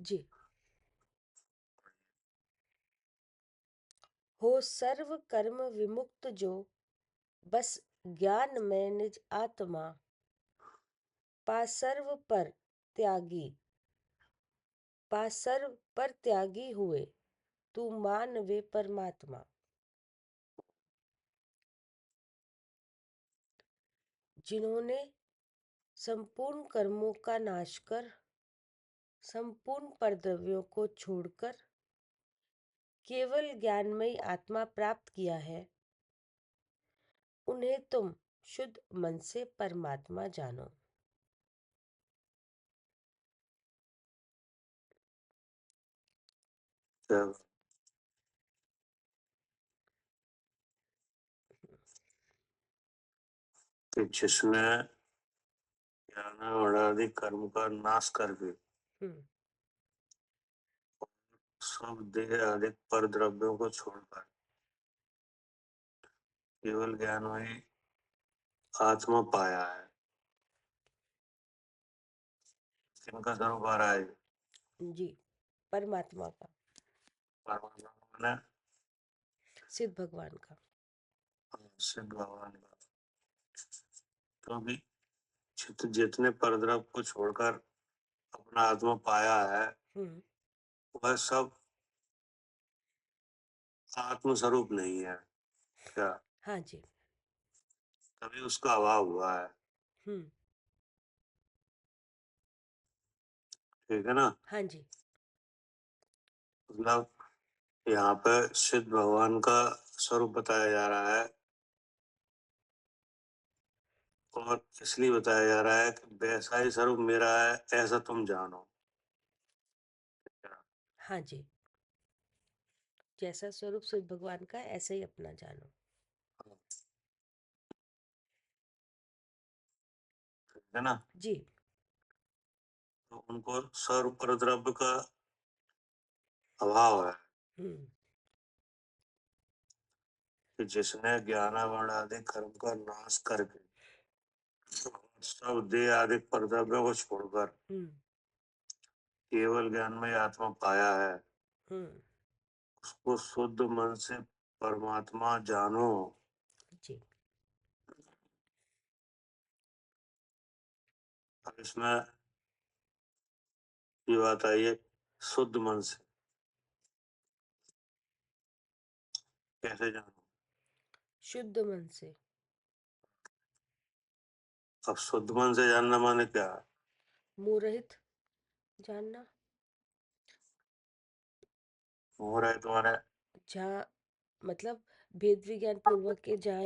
जी। हो सर्व कर्म विमुक्त जो, बस ज्ञान में निज आत्मा, पा सर्व पर त्यागी हुए, तू मान वे परमात्मा। जिन्होंने संपूर्ण कर्मों का नाश कर, संपूर्ण परद्रव्यों को छोड़कर केवल ज्ञानमयी आत्मा प्राप्त किया है, उन्हें तुम शुद्ध मन से परमात्मा जानो। कि जिसने ज्ञान और आदि कर्म का नाश करके हम्म। सब देह आदि पर द्रव्यों को छोड़कर केवल ज्ञानमयी आत्मा पाया है। किनका स्वरूप आ रहा है? जी, परमात्मा का, परमात्मा ने सिद्ध भगवान का। सिद्ध भगवान का। क्योंकि जितने परद्रव्य को छोड़कर अपना आत्मा पाया है वह सब आत्म स्वरूप नहीं है क्या? हाँ जी। तभी उसका अभाव हुआ है। हम्म। ठीक है ना? हाँ जी। मतलब यहाँ पे सिद्ध भगवान का स्वरूप बताया जा रहा है और इसलिए बताया जा रहा है कि वैसा ही स्वरूप मेरा है ऐसा तुम जानो। हाँ जी, जैसा स्वरूप सिद्ध भगवान का ऐसे ही अपना जानो। है ना? जी। तो उनको सर्व परद्रव्य का अभाव है हम्म। कि जिसने ज्ञानावरण आदि कर्म का नाश करके सब देह आदि परद्रव्यों को छोड़कर हम्म। केवल ज्ञान में आत्मा पाया है, हम्म। उसको शुद्ध मन से परमात्मा जानो। जी। अब इसमें ये बात आई है शुद्ध मन से कैसे जानो? शुद्ध मन से, अब शुद्ध मन से जानना माने क्या? मोह रहित जानना। हो रहा है तुम्हारे जहाँ मतलब भेद विज्ञान पूर्वक के जहाँ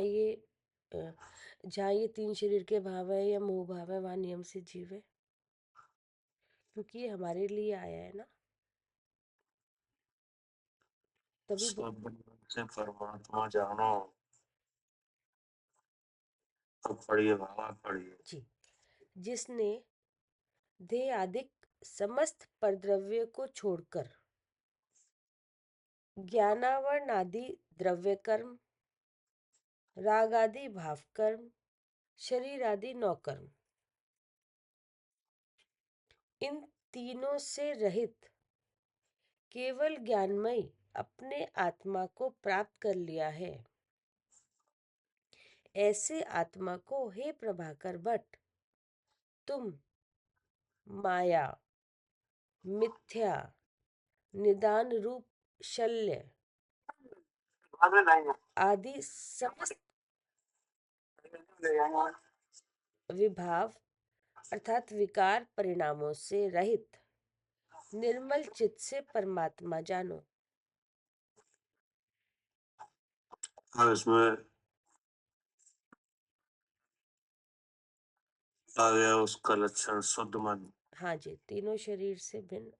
ये तीन शरीर के भाव है या मोह भाव है, वहाँ नियम से जीवे, क्योंकि ये हमारे लिए आया है ना, तभी शुद्ध मन से परमात्मा जानो। अब पढ़िए बाबा पढ़िए। जी। जिसने देह आदि समस्त परद्रव्य को छोड़कर ज्ञानावरण आदि द्रव्य कर्म, राग आदि भाव कर्म, शरीर आदि नौ कर्म, इन तीनों से रहित केवल ज्ञानमयी अपने आत्मा को प्राप्त कर लिया है, ऐसे आत्मा को हे प्रभाकर भट्ट तुम माया, मिथ्या, निदान रूप शल्य आदि समस्त विभाव अर्थात विकार परिणामों से रहित निर्मल चित्त से परमात्मा जानो। अब इसमें आ गया उसका लक्षण शुद्ध मन। हाँ जी, तीनों शरीर से भिन्न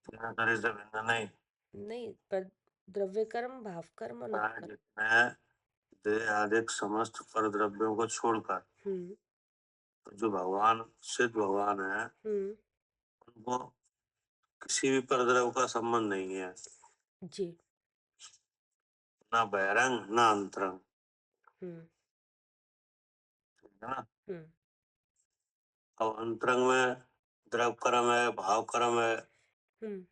तीनों शरीर से भिन्न नहीं नहीं, पर द्रव्य कर्म, भाव कर्म और नौ है, कर्म। जिसने देह आदि समस्त परद्रव्यों को छोड़कर हम्म। तो जो भगवान सिद्ध भगवान है हम्म। उनको किसी भी परद्रव्य का संबंध नहीं है, जी। ना बहिरंग ना अंतरंग। हम्म। ठीक है ना? हम्म। अब अंतरंग में द्रव कर्म है, भाव कर्म है, हम्म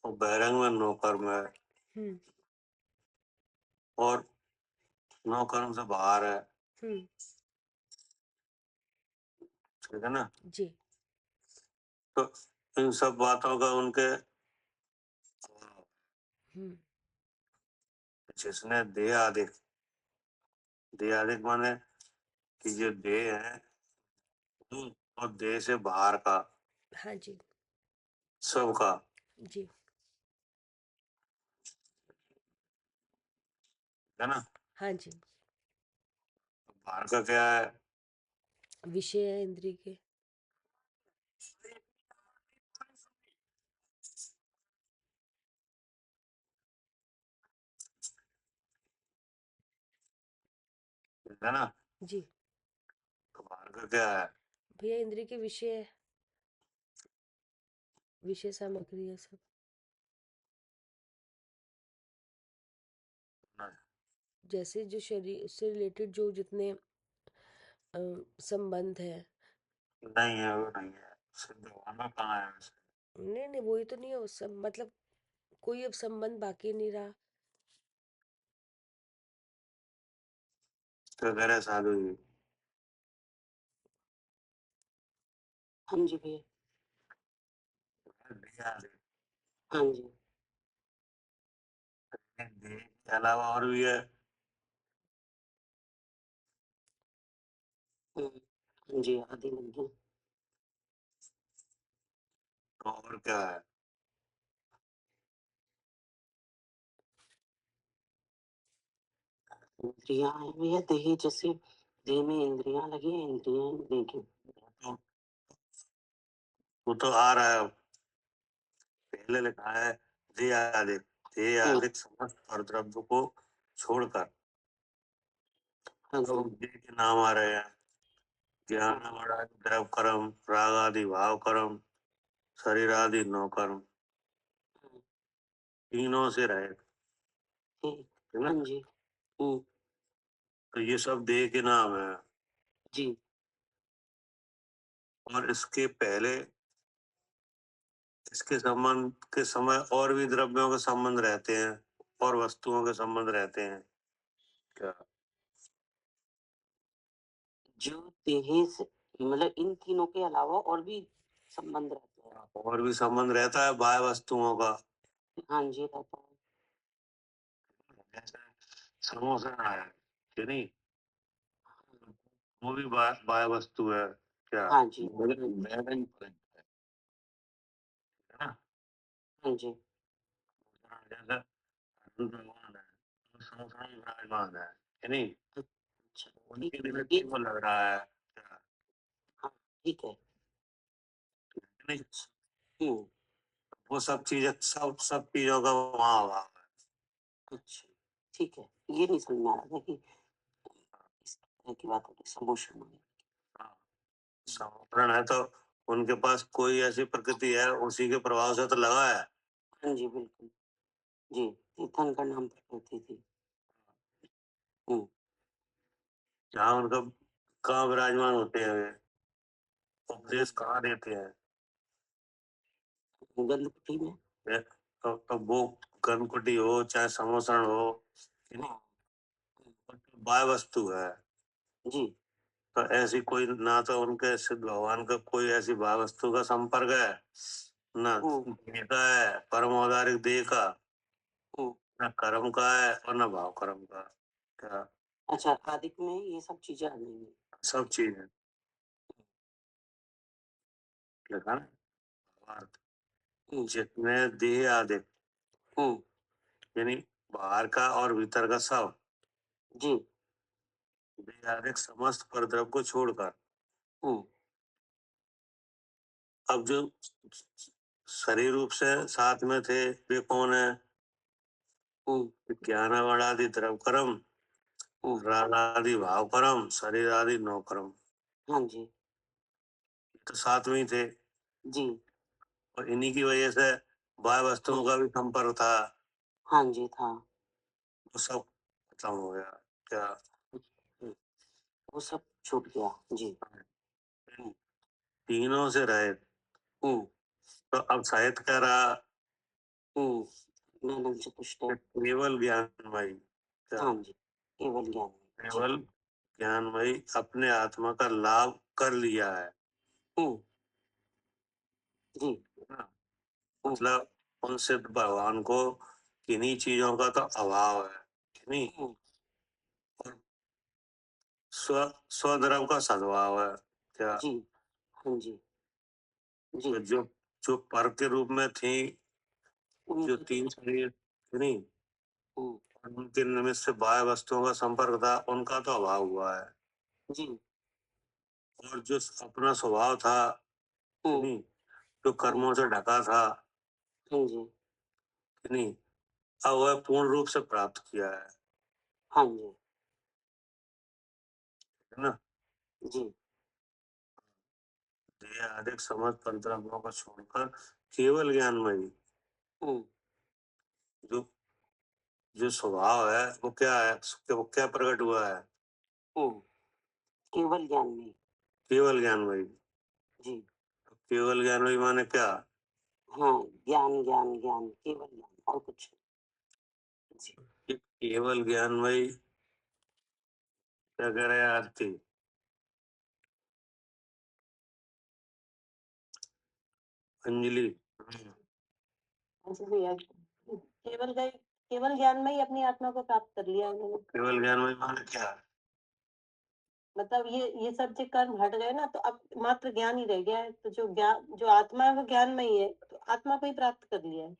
और बहिरंग में नो कर्म है, हम्म और नो कर्म से बाहर है। हम्म ठीक है ना? जी। तो इन सब बातों का उनके हम्म जिसने देह आदि, देह आदि माने कि जो देह है वो, और देह से बाहर का हाँ जी। सबका, जी। है ना? हाँ जी। बाहर का क्या है? विषय है इंद्रिय के। है ना? जी। तो बाहर का क्या है? भैया इंद्रिय के विषय है, विषय सामग्री है सब। जैसे जो शरीर से रिलेटेड जो जितने संबंध है। नहीं है, वो नहीं है। सिद्ध होना कहाँ है वैसे? नहीं नहीं, वही तो नहीं है उस सब, मतलब कोई अब संबंध बाकी नहीं रहा। तो कह रहे साधु जी, हाँ जी भैया। देह आदि, हाँ जी। देह के अलावा और भी है। हाँ जी, आदि लग गया। तो और क्या है? इंद्रियां हैं भैया, देह जैसे देह में इंद्रियां लगी हैं, इंद्रियां देखें। तो वो तो आ रहा है अब। पहले लिखा है देह आदि, देह आदि समस्त परद्रव्य को छोड़कर। हाँ तो जी। देह के नाम आ रहे हैं, ज्ञान द्रव कर्म, राग आदि भाव कर्म, शरीर आदि नो कर्म, तीनों से रहे। ठीक। है ना? हाँ जी। हम्म। तो ये सब देह के नाम है। जी। और इसके पहले, इसके संबंध के समय और भी द्रव्यों के संबंध रहते हैं, और वस्तुओं के संबंध रहते हैं। क्या? जो देह से मतलब इन तीनों के अलावा और भी संबंध रहते हैं। और भी संबंध रहता है बाह्य वस्तुओं का। हाँ जी, रहता है। जैसे समोसा है कि नहीं, वो भी बाह्य वस्तु है। क्या? हाँ जी। बैगन है ना? हाँ जी। जैसे अर्जुन भगवान है, तो समोसा में विराजमान है कि नहीं? अच्छा, ठीक उनके है लिए ये। वो लग रहा है। क्या? हाँ, ठीक है। कि नहीं? अच्छा। हम्म। वो सब चीजें, सब चीजों का वहाँ अभाव है। अच्छा, ठीक है। ये नहीं समझ में आ रहा था कि इस तरह की बात होती समोसा में। हाँ, समर्पण है तो उनके पास कोई ऐसी प्रकृति है, उसी के प्रभाव से तो लगा है। हाँ जी, बिल्कुल। जी, तीर्थन का नाम प्रकृति थी। हम्म। जहाँ उनका कहाँ विराजमान होते हैं वे, उपदेश कहाँ देते हैं? गंधकुटी में। तो वो कर्मकुटी हो चाहे समोसण हो, कि नहीं, बाह्य वस्तु है। जी। तो ऐसी कोई ना, तो उनके सिद्ध भगवान का कोई ऐसी बाह्य वस्तु का संपर्क है, ना हम्म। देह का है, परम औदारिक देह का, हम्म। ना कर्म का है, और ना भाव कर्म का। क्या? अच्छा, आदिक में ये सब चीजें आ जाएंगी। सब चीज है। लिखा ना भावार्थ, हम्म। जितने देह आदि, हम्म। यानी बाहर का और भीतर का सब, जी। देह आदि समस्त परद्रव्य को छोड़कर। हम्म। अब जो शरीर रूप से साथ में थे वे कौन है? हम्म। ज्ञान आदि द्रव कर्म, हम्म। राग आदि भाव कर्म, शरीर आदि नौ कर्म, हाँ जी। तो साथ में ही थे। जी। और इन्हीं की वजह से बाह्य वस्तुओं हाँ। का भी संपर्क था, हाँ जी था। वो सब खत्म हो गया। क्या? हम्म, वो सब छूट गया। जी। हम्म। तीनों से रहे। हम्म तो अब साहित्य कह रहा ज्ञानम चतुष्टय। कि केवल ज्ञानमयी, क्या हाँ जी, केवल ज्ञान। जी। केवल ज्ञानमयी अपने आत्मा का लाभ कर लिया है हम्म जी। ना? हम्म मतलब उनसे भगवान को किन्हीं चीजों का तो अभाव है, किन्हीं हम्म, और स्वद्रव का सद्भाव है, क्या जी। हाँ जी। जी। तो जो जो पर के रूप में थी, जो उनकी तीन शरीर थी नहीं, हम्म, और उनके निमित्त से बाह्य वस्तुओं का संपर्क था, उनका तो अभाव हुआ है। जी। और जो अपना स्वभाव था हम्म नहीं, जो कर्मों से ढका था हाँ जी। नहीं, अब वह पूर्ण रूप से प्राप्त किया हाँ जी। है ना? जी। ये अधिक समझ पंचरत्नों को छोड़कर केवल ज्ञानमयी, हम्म जो जो स्वभाव है वो क्या है, वो क्या प्रकट हुआ है? हम्म केवल ज्ञान में। केवल ज्ञानमयी। जी। केवल ज्ञानमयी माने क्या? हाँ, ज्ञान ज्ञान ज्ञान, केवल ज्ञान और कुछ नहीं। जी। कि केवल ज्ञानमयी क्या कह रहे हैं आरती? अंजलि। अच्छा भैया, केवल ज्ञान में ही अपनी आत्मा को प्राप्त कर लिया उन्होंने। केवल ज्ञानमयी माने क्या? मतलब ये सब जो कर्म हट गए ना, तो अब मात्र ज्ञान ही रह गया है। तो जो आत्मा है वो ज्ञान में ही है, तो आत्मा को ही प्राप्त कर लिया है।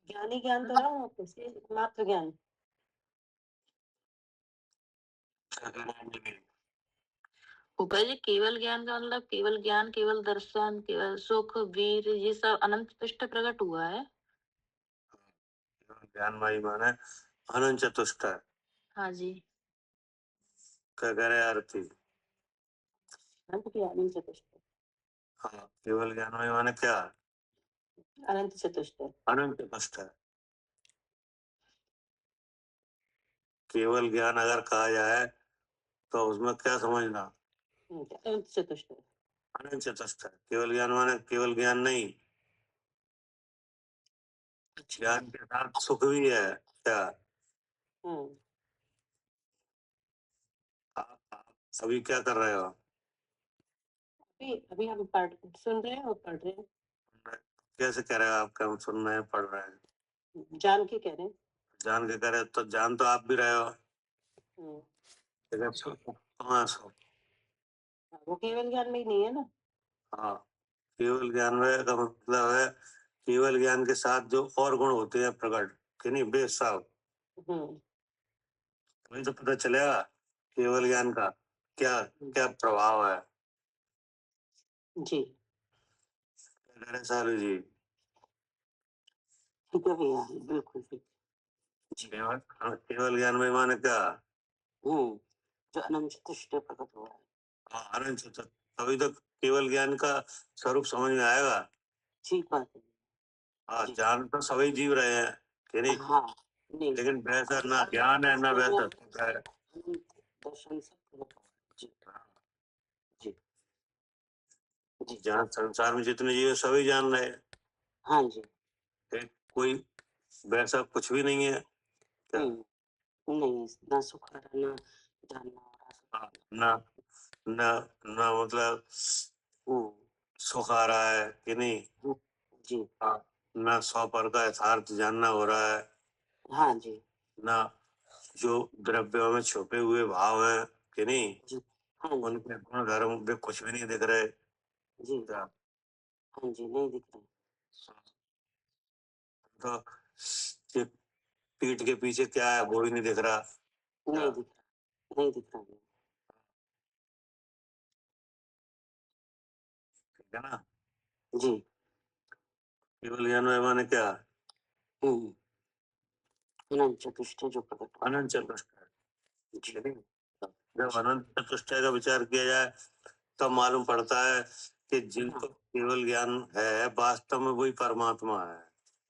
ज्ञान ही ज्ञान तो रहा हूँ आपको, मात्र ज्ञान। क्या कह रहे हैं अंजलि? ऊपर जी केवल ज्ञान का मतलब केवल ज्ञान, केवल दर्शन, केवल सुख, वीर, ये सब अनंत तुष्ट प्रकट हुआ है। केवल ज्ञानमयी माने अनंत चतुष्ट है। हाँ जी। क्या कह रहे हैं आरती? अनंत की अनंत चतुष्ट। हाँ, केवल ज्ञानमयी माने क्या? अनंत चतुष्ट। अनंत चतुष्ट है। केवल ज्ञान अगर कहा जाए तो उसमें क्या समझना? अनंत चतुष्ट। अनंत चतुष्ट है। केवल ज्ञान माने केवल ज्ञान नहीं, ज्ञान के साथ सुख भी है, क्या? हम्म आप अभी क्या कर रहे हो? अभी अभी हम सुन रहे हैं और पढ़ रहे कैसे कह रहे हो आप? हम सुन रहे हैं, पढ़ रहे हैं? हैं, जान के कह रहे हैं। जान के कह रहे हो तो जान तो आप भी रहे हो, हम्म, लेकिन कहाँ सो? वो केवल ज्ञान में ही नहीं है ना। हाँ, केवल ज्ञान में का मतलब है केवल ज्ञान के साथ जो और गुण होते हैं प्रकट, कि नहीं बेसाब, हम्म वही तो पता चलेगा केवल ज्ञान का क्या क्या प्रभाव है। जी। क्या कह रहे हैं सारू जी? ठीक है भैया, बिल्कुल ठीक। जी। केवल ज्ञान में माने क्या? जो अनंत चतुष्ट प्रकट हुआ है। हाँ, अनंत चतुर्थ। तभी तो केवल ज्ञान का स्वरूप समझ में आएगा। ठीक बात है। हाँ, जी। जान तो सभी जीव रहे हैं, कि नहीं, हाँ, नहीं, लेकिन वैसा ना अनंत ज्ञान है ना चतुष्ट में वैसा सुख है। अनंत दर्शन से प्रकट हुआ है। जी। जी। जी। जहाँ संसार में जितने जीव हैं, सभी जान रहे हैं, हाँ जी। कोई वैसा कुछ भी नहीं है, क्या? नहीं, ना सुख आ रहा, ना जानना हो रहा। हाँ, ना ना ना मतलब हम्म सुख आ रहा है, कि नहीं? हम्म, जी। हाँ, ना सौ पर का यथार्थ जानना हो रहा है, हाँ जी। ना जो द्रव्यों में छुपे हुए भाव हैं, कि नहीं, जी। हाँ जी। उनके गुण धर्म भी कुछ भी नहीं दिख रहे, जी। क्या? हाँ जी, नहीं दिख रहे। तो ये पीठ के पीछे क्या है वो भी नहीं दिख रहा, क्या? नहीं दिख रहा, नहीं दिख रहा भैया। ठीक है ना? जी। केवल ज्ञान में माने क्या? हम्म अनंत चतुष्ट जो प्रकट हुआ अनंत चतुष्ट है, है। जी। ठीक है? जब अनंत चतुष्टय का विचार किया जाए तब मालूम पड़ता है कि जिनको केवल ज्ञान है वास्तव में वही परमात्मा है,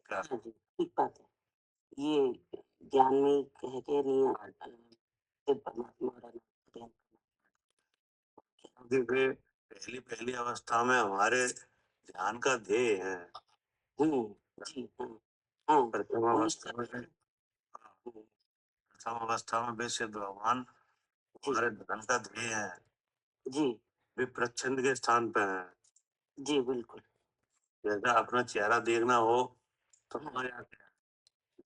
क्या? हाँ जी, ठीक बात है। ये ज्ञान में कह के नहीं सिर्फ परमात्मा और अनंत ज्ञान करना। क्योंकि वे पहली पहली अवस्था में हमारे ध्यान का ध्येय है। जी हाँ प्रथम अवस्था में वे सिद्ध भगवान हमारे ध्यान का ध्येय है। जी वे प्रच्छन्न के स्थान पे हैं। जी बिल्कुल। जैसा अपना चेहरा देखना हो तो हाँ। यहाँ क्या है?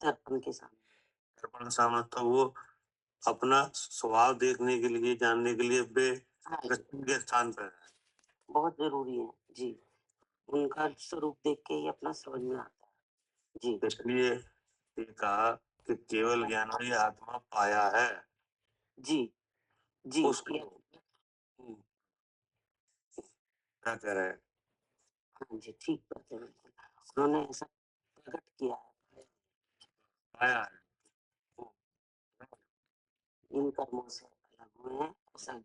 दर्पण के सामने। दर्पण के सामने तो वो अपना स्वभाव देखने के लिए जानने के लिए वे हाँ जी, प्रच्छन्न के स्थान पे है। बहुत जरूरी है जी। उनका स्वरूप देख के ही अपना समझ में आता है जी। इसलिए ये कहा कि केवल ज्ञान ही आत्मा पाया है। जी जी उसको क्या कह रहे हैं? हाँ जी, ठीक बात है बिल्कुल। उन्होंने ऐसा प्रकट किया है पाया है। इन कर्मों से अलग हुए हैं ऐसा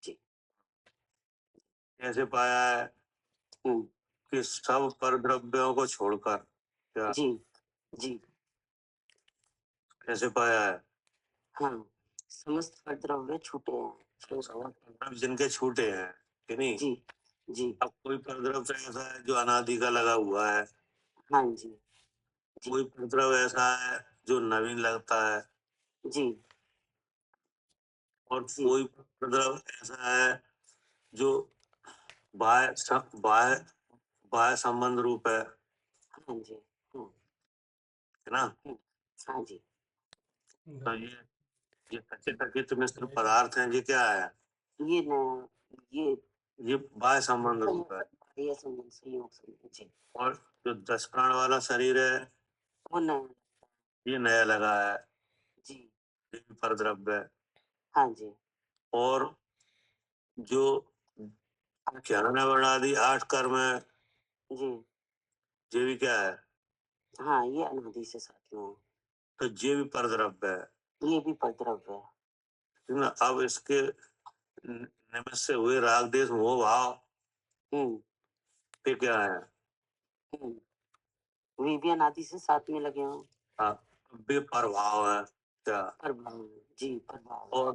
जी। कैसे पाया है? कि सब पर द्रव्यों को छोड़कर क्या? जी जी कैसे पाया है? हाँ, समस्त पर द्रव्य छूटे हैं। समस्त पर द्रव्य जिनके छूटे हैं कि नहीं? जी जी अब कोई परद्रव तो ऐसा है जो अनादि का लगा हुआ है, हाँ जी जी कोई परद्रव ऐसा है जो नवीन लगता है, जी और जी कोई परद्रव ऐसा है जो बाह्य बाह्य संबंध रूप है हाँ जी ना? हाँ जी तो ये खचित मिश्र पदार्थ हैं, ये क्या है? ये न ये ये बाह्य संबंध रूप है। ये संबंध संयोग संबंध जी। और जो 10 प्राण वाला शरीर है वो न ये नया लगा है, जी ये भी परद्रव्य है। हाँ जी और जो ज्ञान वर्णादि 8 कर्म है जी ये भी क्या है? हाँ, ये अनादि से साथ में है। तो ये भी परद्रव्य है। ये भी परद्रव्य है। ठीक ना? अब इसके निमित्त से हुए राग देश मोह भाव ये क्या है? वे भी अनादि से साथ में लगे हों। हाँ, वे प्रभाव है क्या? प्रभाव जी प्रभाव और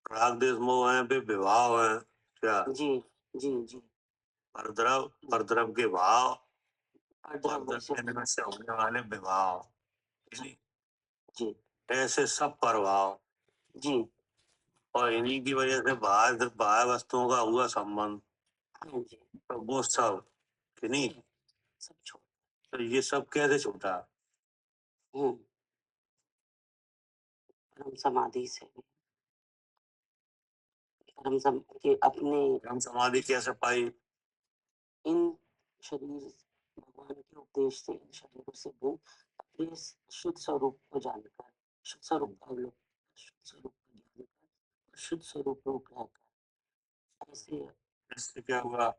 राग देश मोह है वे विभाव है क्या? जी जी जी परद्रव के भाव, परद्रव्य परद्रव से के निमित्त से होने वाले विभाव, जी जी ऐसे सब प्रभाव, जी और इन्हीं की वजह से बाह्य वस्तुओं का हुआ संबंध, हाँ जी तो वो सब कि नहीं? सब छोड़ तो ये सब कैसे छूटा? परम समाधि से भी के अपने हम समाधि कैसे पाई? इन शरीर भगवान के उपदेश से इन शरीरों से भी अपने शुद्ध स्वरूप को जानकर शुद्ध स्वरूप का अवलोकन शुद्ध स्वरूप का ज्ञान कर शुद्ध स्वरूप रूप रहकर ऐसे इससे क्या हुआ?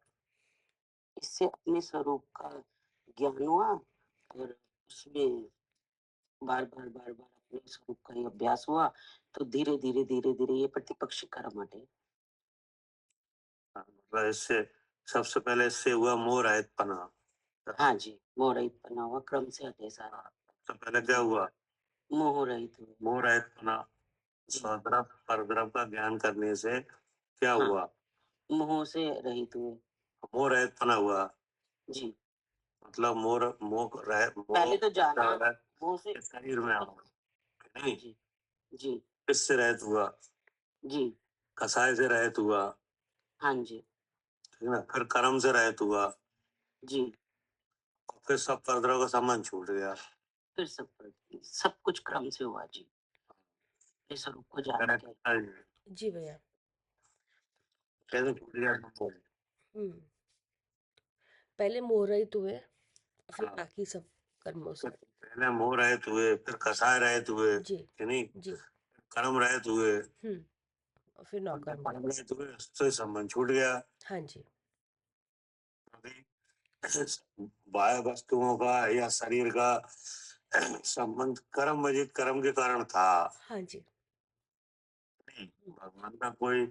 इससे अपने स्वरूप का ज्ञान हुआ और उसमें बार बार अपने स्वरूप का ही अभ्यास हुआ तो धीरे धीरे ये प्रतिपक्षी कर्म हटे। मतलब इससे सबसे पहले इससे हुआ मोह रहितपना। हाँ जी, मोह रहित बना हुआ क्रम से हटे सारा। सबसे पहले क्या हुआ? मोह रहित हुए मोह रहितपना। स्वद्रव परद्रव का ज्ञान करने से क्या हाँ, हुआ? मोह से रहित हुए मोह रहितपना हुआ। जी। मतलब पहले तो जाना मोह से शरीर में आओ नहीं, जी जी किससे रहित हुआ? जी कसाय से रहित हुआ, हाँ जी ठीक ना? फिर कर्म से रहित हुआ, जी और फिर सब परद्रव का संबंध छूट गया। फिर सब कुछ क्रम से हुआ जी। इस स्वरूप को जान के जी भैया। कैसे छूट गया? हम्म पहले मोह रहित हुए, फिर हाँ। बाकी सब कर्मों से। पहले मोह रहित हुए, फिर कसाय रहित हुए जी कि नहीं? जी कर्म रहित हुए, और फिर नौकर्म। कर्म रहित हुए उससे संबंध छूट गया। हाँ जी बाह्य वस्तुओं का या शरीर का संबंध कर्म वजित कर्म के कारण था। हाँ जी नहीं, भगवान का कोई,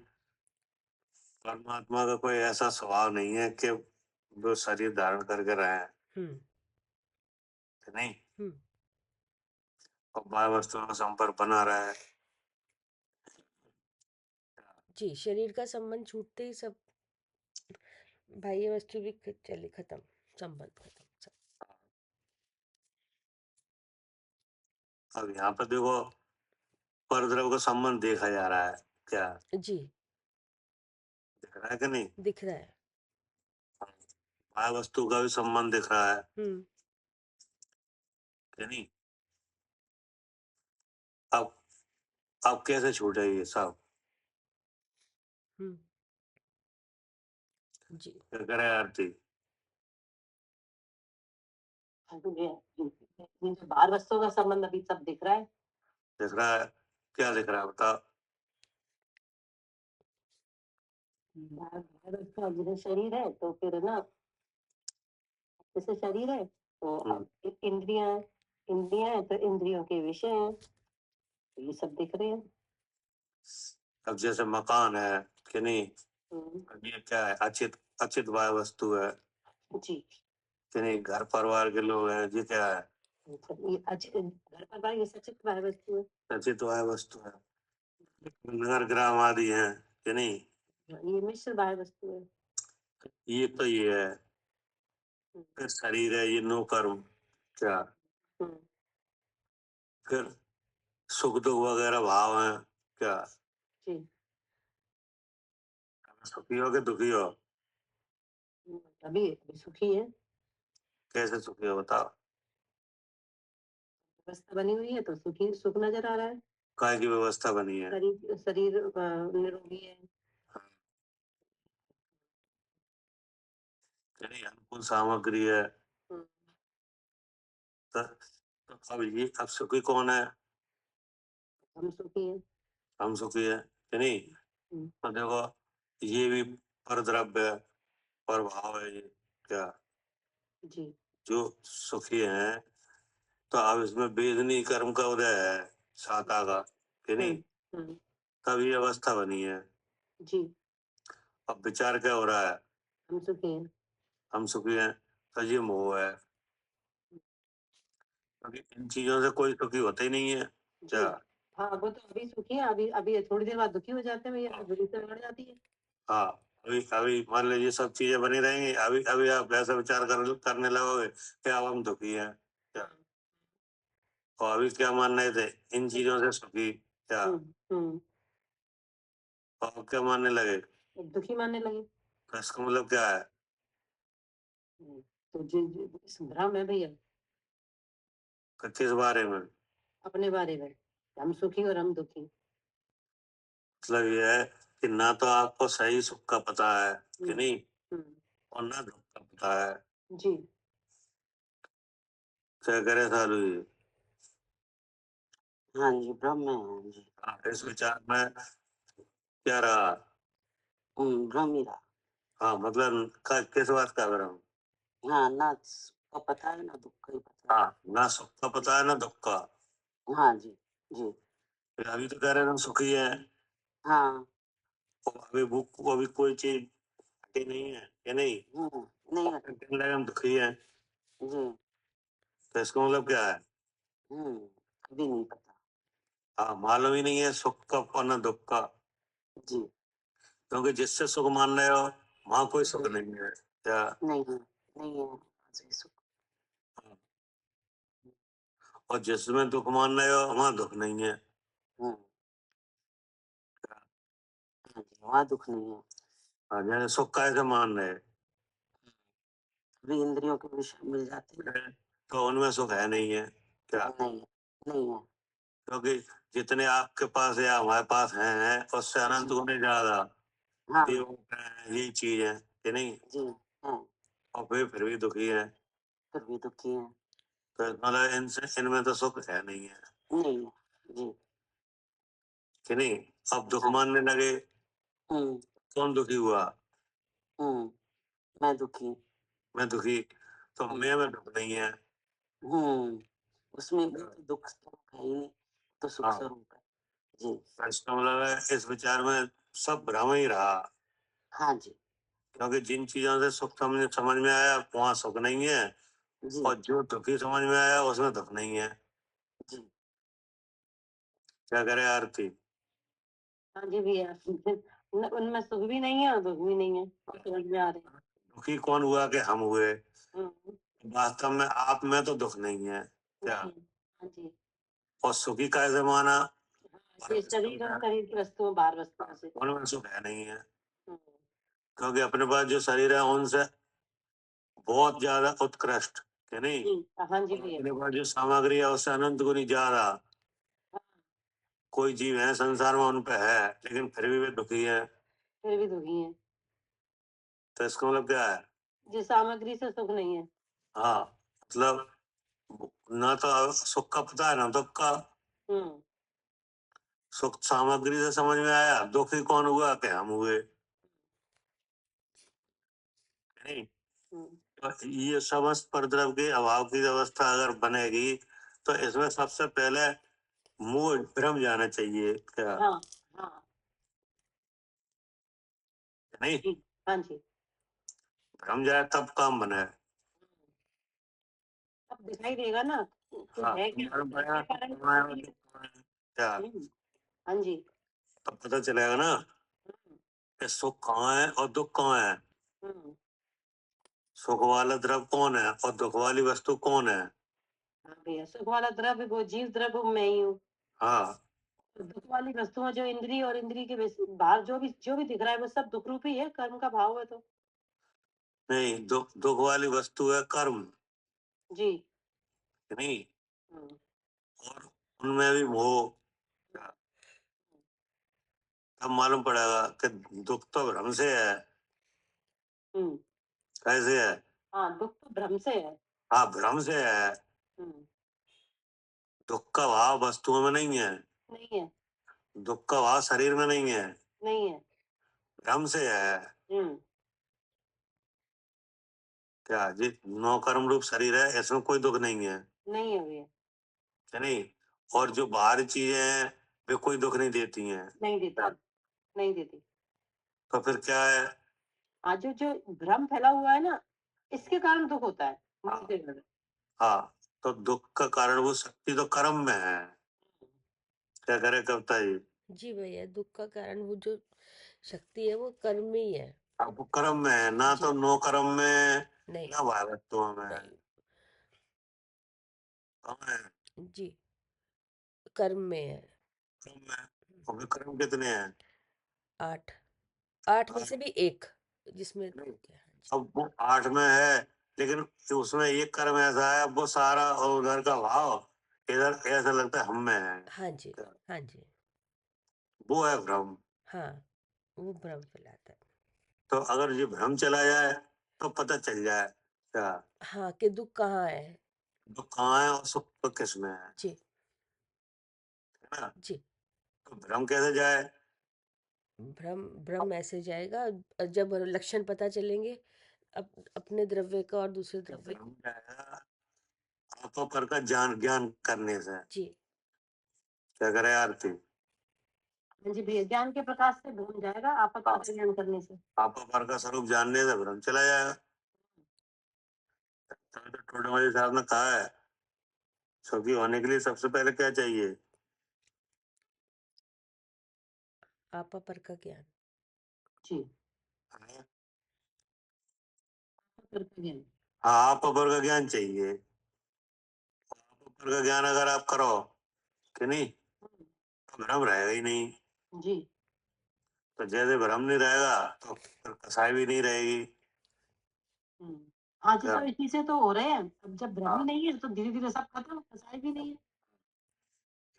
परमात्मा का कोई ऐसा स्वभाव नहीं है कि वो शरीर धारण करके रहे, नहीं? और बाह्य वस्तुओं का संपर्क बना रहा है। जी, शरीर का संबंध छूटते ही सब बाह्य वस्तु भी चली खत्म, संबंध खत्म सब। अब यहाँ पर देखो परद्रव्य का संबंध देखा जा रहा है, क्या जी दिख रहा है कि नहीं? दिख रहा है। बाह्य वस्तु का भी संबंध दिख रहा है हम्म कि नहीं? अब कैसे छूटे ये सब? हम्म जी क्या करे आरती? जो बाहर वस्तुओं का संबंध अभी सब दिख रहा है। दिख रहा है, क्या दिख रहा है बताओ? बाहर वस्तु अब जैसे शरीर है तो फिर ना, जैसे शरीर है तो अब इंद्रियां इंद्रियां है तो इंद्रियों के विषय हैं, तो ये सब दिख रहे हैं। अब जैसे मकान है कि नहीं, हम्म, अब ये क्या है? अचित बाह्य वस्तु है जी। कि नहीं? घर परिवार के लोग हैं, ये क्या है? ये घर पर बाहर ये सचित बाहर वस्तु है। अचित बाह्य वस्तु है। नगर ग्राम आदि हैं कि नहीं? ये मिश्र बाहर वस्तु है। ये तो ये है। हम्म, फिर शरीर है, ये नो कर्म, क्या? हम्म, फिर सुख दुख वगैरह भाव हैं, क्या? जी। सुखी हो कि दुखी हो? अभी अभी सुखी है। कैसे सुखी हो बताओ? व्यवस्था बनी हुई है तो सुखी सुख नजर आ रहा है। काय की व्यवस्था बनी है? शरीर शरीर निरोगी है। कि नहीं? अनुकूल सामग्री है। हम्म, तो अब सुखी कौन है? हम सुखी हैं। हम सुखी है कि नहीं? हम्म, तो देखो ये भी परद्रव्य है, प्रभाव है ये, क्या? जी। जो सुखी है तो अब इसमें वेदनी कर्म का उदय है, साता का, कि नहीं? हम्म, हम्म, तब ये अवस्था बनी है। जी। अब विचार क्या हो रहा है? हम सुखी हैं। हम सुखी हैं, तो ये मोह है, क्योंकि इन चीजों से कोई सुखी होता ही नहीं है, जी। क्या? हाँ वो तो अभी सुखी है, अभी अभी थोड़ी देर बाद दुखी हो जाते हैं भैया, बुरी से बढ़ जाती है। हाँ, अभी अभी मान लीजिए सब चीजें बनी रहेंगी, अभी अभी आप ऐसा विचार करने लगोगे कि अब हम दुखी हैं, क्या? और अभी क्या मान रहे थे? इन चीजों से सुखी, क्या? हम्म, हम्म, और क्या मानने लगे? अब दुखी मानने लगे। तो इसका मतलब क्या है? तो जी भ्रम है भैया, कि किस बारे में? अपने बारे में, हम सुखी और हम दुखी। मतलब ये है कि ना तो आपको सही सुख का पता है कि नहीं, हम्म, और ना दुख का पता है। जी। क्या करे सालू जी? हाँ जी, भ्रम में है जी। इस विचार में क्या रहा? भ्रम ही रहा। हाँ, मतलब किस बात का भ्रम? हाँ, ना सुख का पता है ना दुख का ही पता हाँ, ना सुख का पता है ना दुख का। है। हाँ जी, जी। फिर अभी तो कह रहे हैं हम सुखी है, हाँ। और अभी भूख को अभी कोई चीज हटी नहीं है कि नहीं? नहीं है। फिर कहने लगे हम दुखी है, जी। तो इसका मतलब क्या है? कभी नहीं पता। हाँ, मालूम ही नहीं है सुख का और ना दुख का, जी। क्योंकि जिससे सुख मान रहे हो वहां कोई सुख नहीं है, क्या? नहीं है, नहीं है जी सुख। और जिसमें दुख मान रहे हो वहां दुख नहीं है। हाँ जी, वहाँ दुख नहीं है। हाँ, जैसे सुख कैसे मान रहे अभी इंद्रियों के विषय मिल जाते हैं। हैं, तो उनमें सुख है नहीं है, क्या? नहीं है, नहीं है। क्योंकि जितने आपके पास या हमारे पास हैं उससे अनंत जी। गुने ज्यादा हाँ देवों के हैं, यही चीज है कि नहीं? जी। हाँ, और फिर भी दुखी है, फिर भी दुखी है। तो मतलब इनसे इनमें तो सुख है नहीं है नहीं है जी। कि नहीं? अब दुख हाँ। मानने लगे, हम्म, कौन दुखी हुआ? हम्म, मैं दुखी। मैं दुखी, तो मैं में दुख नहीं है। हम्म, उसमें वो तो दुख स्वरूप है ही नहीं, तो सुख हाँ, स्वरूप है। जी। तो इसका मतलब है इस विचार में सब भ्रम ही रहा, हाँ जी। क्योंकि जिन चीजों से सुख समझ समझ में आया वहां सुख नहीं है, जी। और जो दुखी समझ में आया उसमें दुख नहीं है। जी। क्या करे आरती? हाँ जी भैया, उनमें सुख भी नहीं है और दुख भी नहीं है, और समझ में आ रहे हैं। दुखी कौन हुआ कि हम हुए। हम्म, वास्तव में आप में तो दुख नहीं है क्या, नहीं, हाँ जी, और सुखी कैसे माना, ये शरीर और शरीर की वस्तुओं बाहर वस्तुओं से। उनमें सुख है नहीं है, हम्म, क्योंकि अपने पास जो शरीर है उनसे बहुत ज्यादा उत्कृष्ट है नहीं, जी, हाँ जी और भैया, अपने पास जो सामग्री है उससे अनंत गुनी ज्यादा। हाँ, कोई जीव है संसार में उन पे है, लेकिन फिर भी वे दुखी है। फिर भी दुखी है, तो इसका मतलब क्या है। जिस सामग्री से सुख नहीं है। हाँ, मतलब ना तो सुख का पता है ना दुख का। हम्म, सुख सामग्री से समझ में आया, दुखी कौन हुआ कि हम हुए, नहीं। हम्म, तो ये समस्त परद्रव्य के अभाव की अवस्था अगर बनेगी तो इसमें सबसे पहले मोह भ्रम जाना चाहिए क्या, हाँ, हाँ, नहीं। जी, हाँ जी, भ्रम जाए तब काम बने। अब दिखाई देगा ना कि हाँ, है क्या, तुम्हारा बया इसके कारण तुम्हारा दुखी है। क्या, हाँ जी, तब पता चलेगा ना हम्म, कि सुख कहाँ है और दुख कहाँ है। हम्म, सुख वाला द्रव्य कौन है और दुख वाली वस्तु कौन है। हाँ भैया, सुख वाला द्रव्य वो जीव द्रव्य मैं ही हूँ। हाँ, तो दुख वाली वस्तुएं जो इंद्रिय और इंद्रिय के बाहर जो भी दिख रहा है वो सब दुख रूप ही है, कर्म का भाव है तो। नहीं, दुख दुख वाली वस्तु है कर्म, जी, नहीं। हम्म, और उनमें भी मोह। तब मालूम पड़ेगा कि दुख तो भ्रम से है। हम्म, कैसे है। हाँ, दुख तो भ्रम से है। हाँ, भ्रम से है। हम्म, दुख का भाव वस्तुओं में नहीं है, नहीं है, दुख का भाव शरीर में नहीं है, नहीं है, भ्रम से है हम्म, क्या जी। नौ कर्म रूप शरीर है, इसमें कोई दुख नहीं है, नहीं है भैया, है नहीं। और जो बाहरी चीजें हैं वे कोई दुख नहीं देती हैं। नहीं देती, नहीं देती। तो फिर क्या है। आज जो जो भ्रम फैला हुआ है ना, इसके कारण दुख होता है हाँ, मनुष्य में। हाँ, तो दुख का कारण वो शक्ति तो कर्म में है। क्या करे कविता जी। जी भैया, दुख का कारण वो जो शक्ति है वो कर्म में ही है। अब वो कर्म में है ना, जी, तो नो कर्म में नहीं, ना भागवतों में है। नहीं, कहाँ है। जी, कर्म में है। कर्म में। और फिर कर्म कितने हैं। 8, 8 में आठ। से भी एक, जिसमें नहीं, क्या है। जी, अब वो आठ में है, लेकिन उसमें एक कर्म ऐसा है वो सारा और उधर का भाव इधर ऐसा लगता है हम में है। हाँ जी, हाँ जी, वो है भ्रम। हाँ, वो भ्रम फैलाता है। तो अगर ये भ्रम चला जाए तो पता चल जाए क्या, हाँ, कि दुख कहाँ है। दुख कहाँ है और सुख किस में है जी, ना। जी, तो भ्रम कैसे जाए। भ्रम भ्रम ऐसे जाएगा जब लक्षण पता चलेंगे अपने द्रव्य का और दूसरे तो द्रव्य भ्रम का। जाएगा आत्मा पर का ज्ञान करने से। जी, क्या करे आरती। हाँ जी भैया, ज्ञान के प्रकाश से भ्रम जाएगा आपत्ति का ज्ञान करने से। आत्मा पर का स्वरूप जानने से भ्रम चला जाएगा। तभी तो टोडरमल साहब ने कहा है सुखी होने के लिए सबसे पहले क्या चाहिए। आपा पर का ज्ञान। जी, हाँ, पर का ज्ञान। आत्मा पर का ज्ञान चाहिए। आत्मा पर का ज्ञान अगर आप करो कि नहीं, तो भ्रम रहेगा ही नहीं। जी, तो जैसे भ्रम नहीं रहेगा तो फिर कसाई भी नहीं रहेगी हम्म, हाँ जी, क्या? सब इसी से तो हो रहे हैं। अब जब भ्रम ही हाँ, नहीं है तो धीरे धीरे सब खत्म, फसाई भी नहीं है।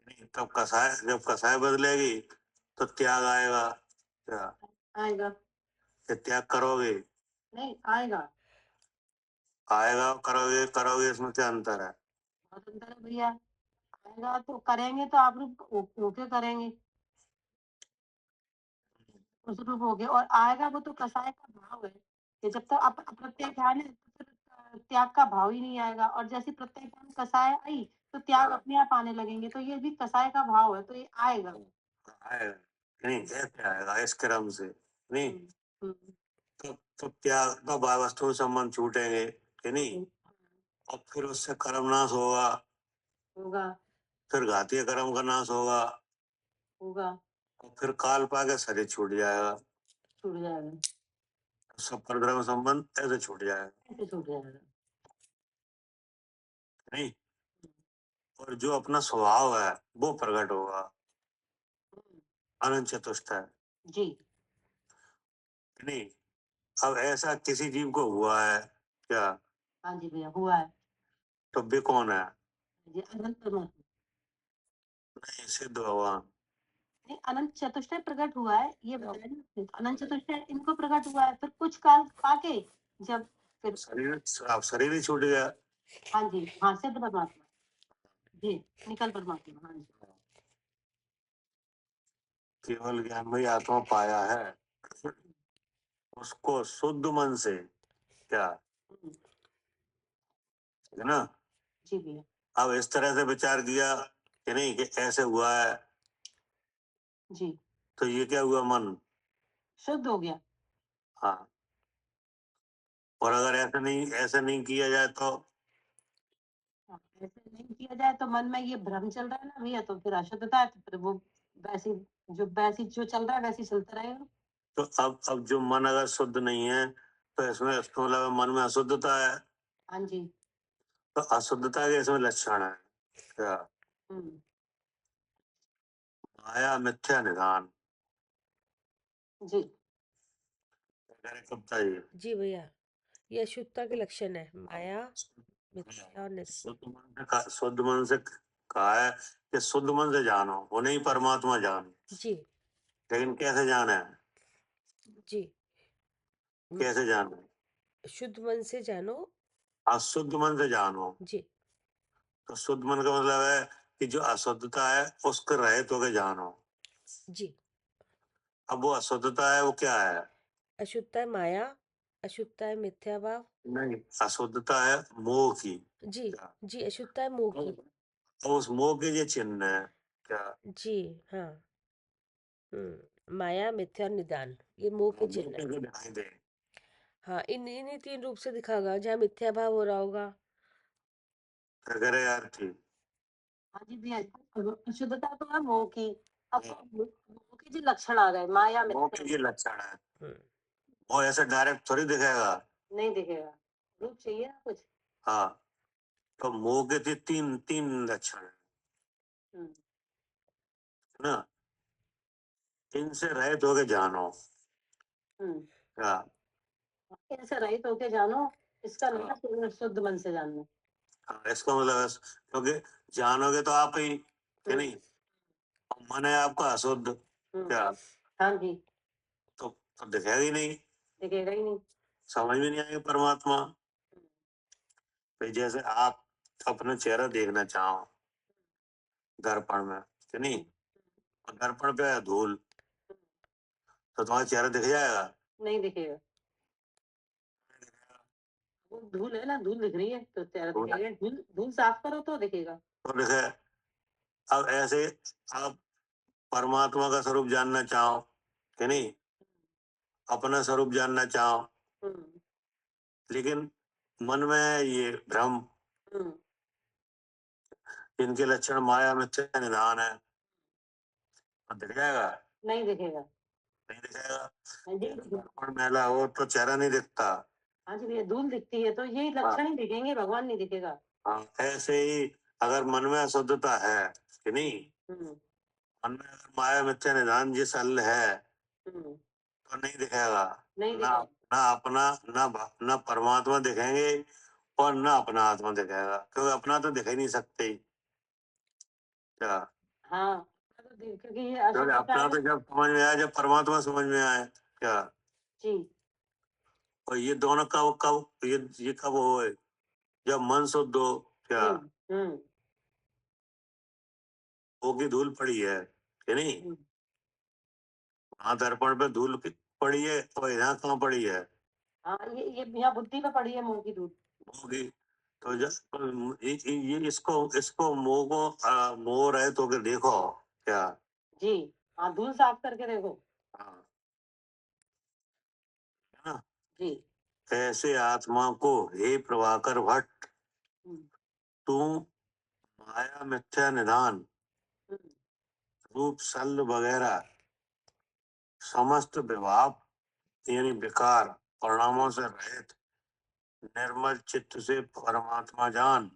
नहीं, तब कसाय जब कसाय बदलेगी तो त्याग आएगा क्या, आएगा, कि त्याग करोगे। नहीं आएगा, आएगा करोगे करोगे इसमें क्या अंतर है। बहुत अंतर है भैया। आएगा तो करेंगे तो आप लोग होके करेंगे, उस रूप हो गए, और आएगा वो तो कसाय का भाव है कि जब तक आप प्रत्यय ध्यान है तो फिर त्याग का भाव ही नहीं आएगा, और जैसे प्रत्यय ध्यान कसाय आई तो त्याग अपने आप आने लगेंगे, तो ये भी कसाय का भाव है तो ये आएगा। आएगा नहीं, कैसे आएगा इस क्रम से नहीं। हम्म, हम्म, तो त्याग तो भाव वस्तु संबंध छूटेंगे कि नहीं, हम्म, और फिर उससे कर्म नाश होगा, होगा, फिर घातीय कर्म का नाश होगा, होगा, और फिर काल पाके शरीर छूट जाएगा। छूट जाएगा। सब परधर्म संबंध ऐसे छूट जाएगा, ऐसे छूट जाएगा। नहीं? और जो अपना स्वभाव है वो प्रकट होगा, अनंत चतुष्ट है, जी। नहीं? अब ऐसा किसी जीव को हुआ है क्या? हाँ जी भैया, हुआ है। तो वे कौन है? ये अनंत परमात्मा। नहीं, सिद्ध भगवान। नहीं, अनंत चतुष्टय प्रकट हुआ है, ये बताया ना, अनंत चतुष्टय इनको प्रकट हुआ है, फिर कुछ काल पाके जब फिर शरीर ही छूट गया। हाँ जी, हाँ, सिद्ध परमात्मा जी, निकल परमात्मा। हाँ जी। केवल ज्ञान में ही आत्मा पाया है, उसको शुद्ध मन से क्या, है ना? जी भैया। अब इस तरह से विचार किया कि नहीं कि ऐसे हुआ है, जी, तो ये क्या हुआ? मन। शुद्ध हो गया। हाँ। और अगर ऐसे नहीं किया जाए तो हाँ, ऐसे नहीं किया जाए तो मन में ये भ्रम चल रहा है ना भैया, तो फिर अशुद्धता है, तो फिर वो वैसी जो चल रहा है वैसे चलता रहेगा। तो अब जो मन अगर शुद्ध नहीं है तो इसमें इसको मतलब मन में अशुद्धता है, हाँ जी। तो अशुद्धता के इसमें लक्षण है क्या? माया मिथ्या निधान। जी। कविता जी, जी भैया, ये अशुद्धता के लक्षण है, माया, मिथ्या और निधान। शुद्ध मन से कहा है कि शुद्ध मन से जानो, वो नहीं परमात्मा जान। जी लेकिन कैसे जाना है? जी, कैसे जाना है? शुद्ध मन से जानो। अशुद्ध मन से जानो। जी तो शुद्ध मन का मतलब है कि जो अशुद्धता है उसके रहित होके जानो। जी, अब वो अशुद्धता है वो क्या है? अशुद्धता है माया, अशुद्धता है मिथ्या भाव। नहीं, अशुद्धता है मोह की। जी क्या? जी, अशुद्धता है मोह की। और उस मोह के ये चिन्ह है क्या? जी हाँ। माया, मिथ्या और निदान, ये मोह के चिन्ह है। कैसे दिखाई दे? हाँ, इन्हीं तीन रूप से दिखागा, जहाँ मिथ्या भाव हो रहा होगा। क्या करे यार? ठीक। हाँ जी भैया, अशुद्धता तो है मोह की। अब मोह के जो लक्षण आ गए, माया मोह मिथ्या। के ये लक्षण है, हम्म, वो ऐसे डायरेक्ट थोड़ी दिखेगा। नहीं दिखेगा, रूप चाहिए ना कुछ। हाँ, तो मोह के तीन तीन लक्षण है हम्म, ना? इनसे रहित होके जानो हम्म। क्या? इनसे रहित होके जानो, इसका नाम शुद्ध मन से जानना। हाँ, इसका मतलब है क्योंकि जानोगे तो आप ही कि नहीं? मन है आपका अशुद्ध क्या? हाँ जी, तो दिखेगा ही नहीं, दिखेगा ही नहीं। समझ में नहीं आएगा परमात्मा। भाई जैसे आप अपना चेहरा देखना चाहो दर्पण में, कि नहीं? और दर्पण पे है धूल, तो तुम्हारा चेहरा दिख जाएगा? नहीं दिखेगा, वो धूल है ना, धूल दिख रही है तो चेहरा धूल है, दिखेगा। धूल धूल साफ करो तो दिखेगा। तो दिखे। अब ऐसे आप परमात्मा का स्वरूप जानना चाहो, कि नहीं? अपना स्वरूप जानना चाहो, हम्म, लेकिन मन में है ये भ्रम, हम्म। इनके लक्षण माया मिथ्या निधान है, तो दिख जाएगा? नहीं दिखेगा। नहीं दिखेगा। हाँ जी, दर्पण मैला हो तो चेहरा नहीं दिखता। हाँ जी भैया, धूल दिखती है तो यही लक्षण ही दिखेंगे, भगवान नहीं दिखेगा। हाँ, ऐसे ही अगर मन में अशुद्धता है, कि नहीं? हम्म, मन में अगर माया मिथ्या निधान जिस अल्ल है हम्म। तो नहीं दिखेगा। नहीं ना दिखेगा। ना अपना, ना परमात्मा दिखेंगे, और ना अपना आत्मा दिखेगा, क्योंकि अपना तो दिख ही नहीं सकते। क्या? हाँ, क्योंकि ये क्योंकि अशुद्धता अपना है। तो जब समझ में आया जब परमात्मा समझ में आए क्या? जी। और ये दोनों कब कब ये कब हो? जब मन शुद्ध हो क्या? हम्म, हम्म, वो की धूल पड़ी है, कि नहीं? हम्म। वहां दर्पण पे धूल पड़ी है और यहाँ कहाँ पड़ी है? हाँ, ये यहाँ बुद्धि पे पड़ी है मोह की धूल। होगी। तो जब ये इसको इसको मोह को मोह रहे तो के देखो क्या? जी, हाँ, धूल साफ करके देखो। हाँ, है ना? जी। ऐसे आत्मा को हे प्रभाकर भट्ट, हम्म, तू माया मिथ्या निधान हम्म, रूप शल्य वगैरह समस्त विभाव यानी विकार परिणामों से रहित निर्मल चित्त से परमात्मा जान,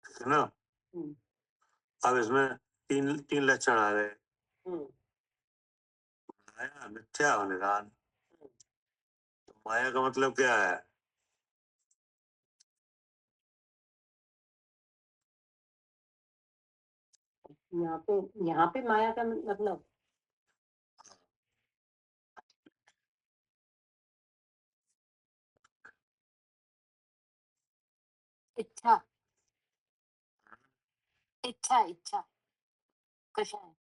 ठीक है ना। हम्म, अब इसमें तीन तीन लक्षण आ गए, हम्म, माया, मिथ्या और निदान। तो माया का मतलब क्या है? यहाँ पे माया का मतलब इच्छा, इच्छा, इच्छा कशा है?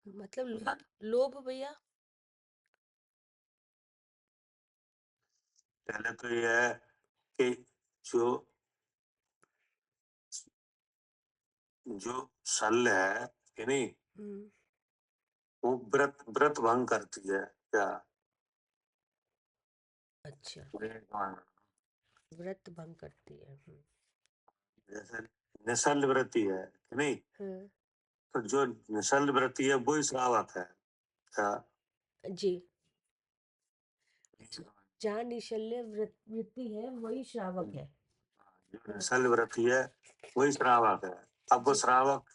मतलब लोभ भैया। पहले तो ये है कि जो जो शल्य है कि नहीं, हम्म, वो व्रत व्रत भंग करती है क्या? अच्छा, हाँ, व्रत भंग करती है। जैसे निशल्य वृत्ति है कि नहीं, हाँ, तो जो निशल्य वृत्ति है वही श्रावक है क्या? जी। जहाँ निशल्य वृत्ति है वही श्रावक है। जो निशल्य वृत्ति है वही श्रावक है। अब वो जी, श्रावक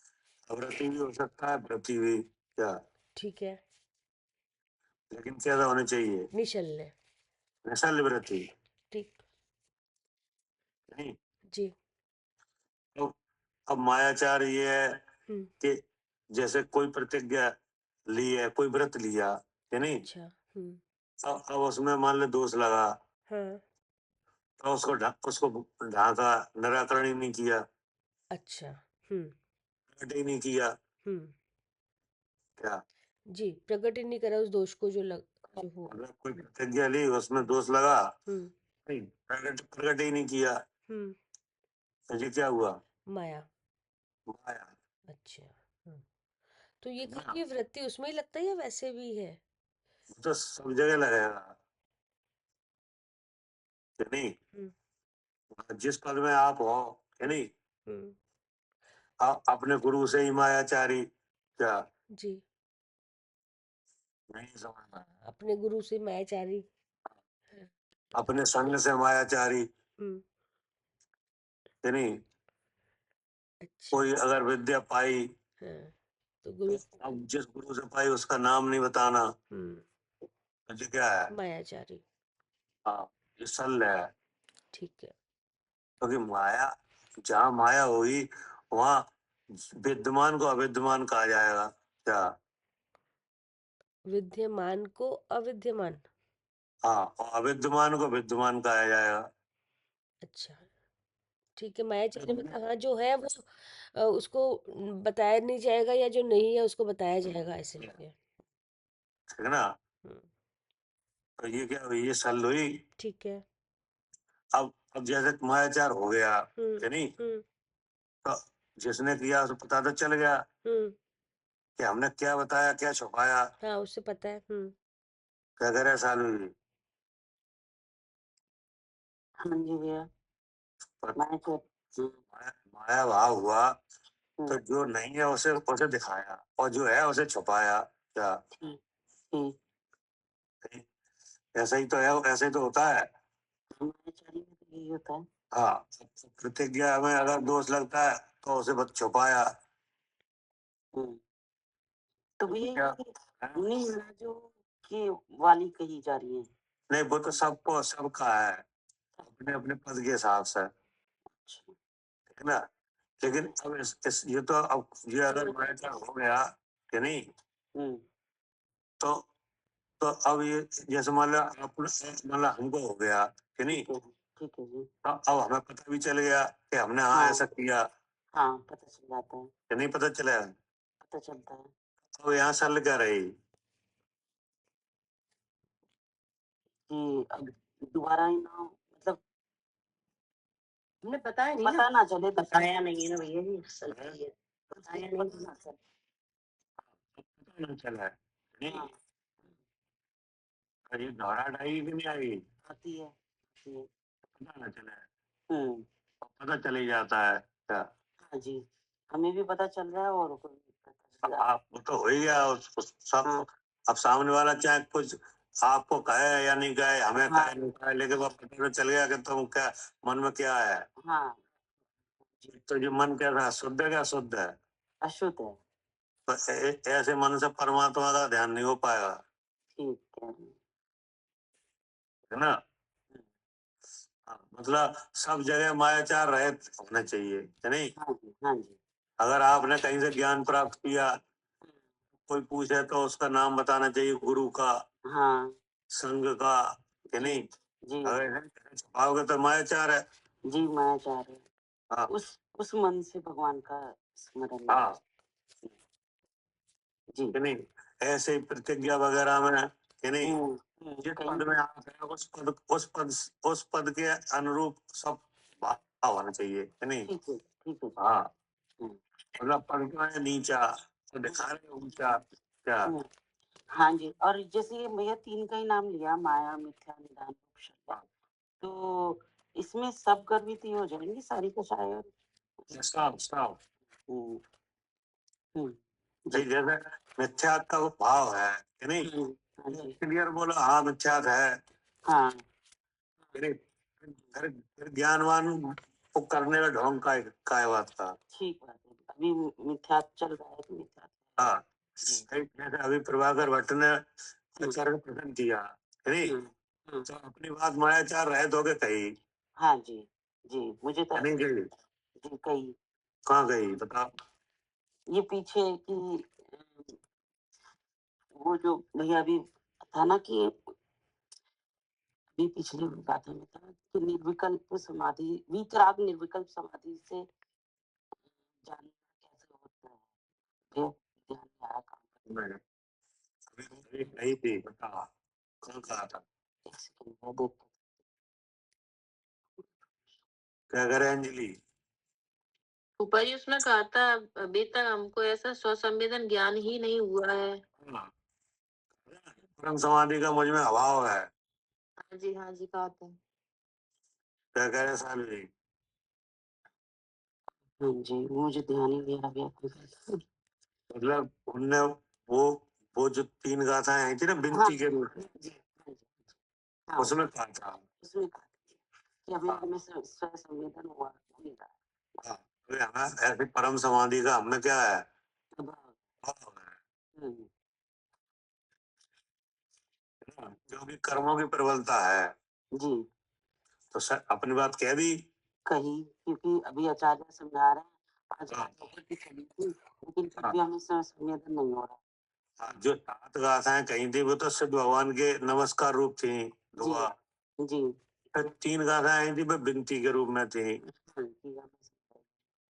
वृत्ति भी हो सकता है, वृत्ति भी क्या, ठीक है। लेकिन कैसा होनी चाहिए? निशल्य, निशल्य वृत्ति, ठीक। नहीं। जी। तो अब मायाचार ये है हम्म, कि जैसे कोई प्रतिज्ञा ली है, कोई व्रत लिया कि नहीं, अच्छा। अब उसमें मान लो दोष लगा, हाँ, तो उसको ढाका, निराकरण ही नहीं किया, अच्छा। हम्म, प्रकट ही नहीं किया हम्म, क्या? जी, प्रकट ही नहीं करा उस दोष को जो हो। मतलब कोई प्रतिज्ञा ली, उसमें दोष लगा, हम्म, नहीं प्रकट प्रकट ही नहीं किया, हम्म, तो ये क्या हुआ? माया। माया। अच्छा। तो ये हाँ, ये वृत्ति उसमें ही लगता है या वैसे भी है? वो तो सब जगह लगेगा कि नहीं। हम्म, जिस पद में आप हो कि नहीं, हम्म, अपने गुरु से ही मायाचारी क्या, जी। नहीं समझना, अपने गुरु से मायाचारी। हाँ, अपने संग से मायाचारी हम्म, कि नहीं। अच्छा। कोई अगर विद्या पाई, हाँ, तो तो गुरु। अब जिस गुरु से पाई उसका नाम नहीं बताना, हम्म, तो ये क्या है? मायाचारी, हाँ, ये शल्य है। ठीक है। क्योंकि माया, जहाँ माया होगी वहाँ विद्यमान को अविद्यमान कहा जाएगा क्या? विद्यमान को अविद्यमान। हाँ, और अविद्यमान को विद्यमान कहा जाएगा। अच्छा, ठीक है। मायाचारी मतलब हाँ, जो है वो उसको बताया नहीं जाएगा, या जो नहीं है उसको बताया जाएगा, ऐसे है। ठीक है ना। हम्म, तो ये क्या हुई? ये शल्य हुई। ठीक है। अब जैसे मायाचार हो गया हम्म, कि नहीं, हम्म, तो जिसने किया उसको पता तो चल गया हम्म, कि हमने क्या बताया, क्या छुपाया, हाँ, उसे पता है। क्या करे सालू जी। हाँ जी भैया। पर मैं तो जो माया भाव हुआ, तो हम्म, जो नहीं है उसे उसे दिखाया, और जो है उसे छुपाया क्या? ठीक, ठीक। ऐसा ही तो है, ऐसा ही तो होता है। मायाचारी में तो यही होता है। हाँ, प्रतिज्ञा में अगर दोष लगता है तो उसे बस छुपाया हम्म, तो भैया क्या? ये अपनी महाराजों की वाली कही जा रही है। नहीं, वो तो सबको सबका है, अपने अपने पद के हिसाब से, अच्छा। ठीक है ना। लेकिन अब ये तो अब ये अगर मैटर हो गया कि नहीं, हम्म, तो तो अब ये जैसे मान लो मान लो हमको हो गया कि नहीं, ठीक है, ठीक है जी। अब हमें पता भी चल गया कि हमने हाँ हाँ, ऐसा किया, हाँ, पता चल जाता है, कि नहीं पता चला। पता चलता है अब यहाँ सल क्या रही? कि अब दोबारा ही ना, मतलब हमने बताया नहीं पता ना। ना चले, बताया नहीं है ना भैया जी, सही है, बताया नहीं पता ना चले। पता नहीं चला है नहीं। हाँ, और ये दौड़ा ढाई भी नहीं आई, आती है, आती है। पता ना चला है, हम्म, और पता चल ही जाता है क्या? हाँ जी, हमें भी पता चल रहा है और कोई भी पता आप वो तो हो ही गया सब। हाँ। अब सामने वाला चाहे कुछ आपको कहे या नहीं कहे, हमें हाँ। कहे नहीं कहे, लेकिन वो पता तो चल गया कि तुम क्या मन में क्या है। हाँ। तो जो मन कैसा है, शुद्ध है क्या शुद्ध है? अशुद्ध है। तो ऐसे मन से परमात्मा का ध्यान नहीं हो पाएगा, ठीक कह रहे हैं। है ना। हाँ, मतलब सब जगह मायाचार रहित होना चाहिए, है नहीं। हाँ जी, हाँ जी। अगर आपने कहीं से ज्ञान प्राप्त किया, कोई पूछे तो उसका नाम बताना चाहिए, गुरु का, हाँ। संघ का, है नहीं। जी। अगर ऐसे छुपाओगे तो मायाचार है। जी, मायाचार है। हाँ उस मन से भगवान का स्मरण हाँ, जी। है नहीं। ऐसे ही प्रतिज्ञा वगैरह में, है नहीं, जिस कहीं पद में आप हैं उस पद के अनुरूप सब भाव होना चाहिए, है नहीं। ठीक है, ठीक है। हाँ, हम्म, मतलब पद का है नीचा तो दिखा रहे हैं ऊंचा क्या। हम्म, हाँ जी। और जैसे ये भैया 3 का ही नाम लिया, माया, मिथ्या, निदान, उपशब्द, हाँ, तो इसमें सब गर्भित ही हो जाएंगी सारी का शायद। Stop stop. हम्म, हम्म, भाई जी। जैसे मिथ्यात का वो भाव है कि नहीं, हाँ जी। क्लियर बोलो हाँ मिथ्यात है, हाँ, कि नहीं। फिर ज्ञानवान को करने का ढोंग का है बात का। ठीक बात है। अभी मिथ्या चल रहा है तो मिथ्या। हाँ, जी। जैसे अभी प्रभाकर भट्ट ने आचार्य को प्रश्न किया, है नहीं, हम्म, तो अपनी बात मायाचार रहित होके कही, हाँ जी, जी। मुझे तो है नहीं कही। जी कही। कहाँ गई बताओ। ये पीछे की वो जो भैया अभी था ना कि अभी पिछली गाथा में था कि निर्विकल्प समाधि, वीतराग निर्विकल्प समाधि से जानना कैसे होता है। फिर ध्यान में आया काम करने। नहीं, अभी कही थी बताओ, कौन कहा था, एक सेकंड में देख के। क्या करे अंजलि। ऊपर ही उसने कहा था अभी तक हमको ऐसा स्वसंवेदन ज्ञान ही नहीं हुआ है। हाँ, परम समाधि का मुझ में अभाव है। हाँ जी कहा था। क्या कह रहे साल जी। हाँ जी, मुझे ध्यान ही नहीं आ रहा भैया। मतलब उनने वो वो जो 3 गाथाएं आई थी ना हाँ बिनती के रूप में, जी, हाँ जी, हाँ उसमें कहा था। उसमें कहा कि अभी हमें स्वसंवेदन हुआ नहीं रहा। हाँ, अरे हमें ऐसे परम समाधि का हमें क्या है, अभाव। भाव है हम्म, ना? क्योंकि कर्मों की प्रबलता है। जी तो सर अपनी बात कह दी। कही, क्योंकि अभी आचार्य समझा रहे हैं, आज हाँ, बात होकर की चली थी, लेकिन फिर हाँ, भी हमें संवेदन नहीं हो रहा। हाँ, जो 7 गाथाएं कही थी वो तो सिद्ध भगवान के नमस्कार रूप थी, दुआ। जी। फिर 3 गाथाएं आई थी वो बिनती के रूप में थी, हाँ, ठीक है, मैं समझा।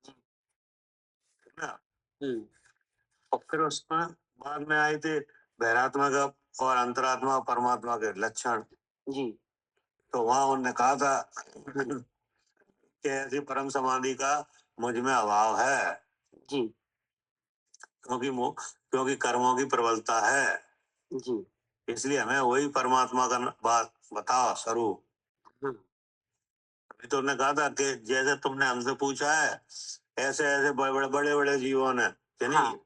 जी। है ना। हम्म, और फिर उसमें बाद में आई थी बहरात्मा का और अंतरात्मा और परमात्मा के लक्षण। जी। तो वहां उन्होंने कहा था कि ऐसी परम समाधि का मुझ में अभाव है, जी। क्योंकि कर्मों की प्रबलता है, जी। इसलिए हमें वही परमात्मा का बात बताओ स्वरूप। हाँ। अभी तो उन्होंने कहा था कि जैसे तुमने हमसे पूछा है ऐसे ऐसे बड़े बड़े जीवों ने, कि नहीं, हाँ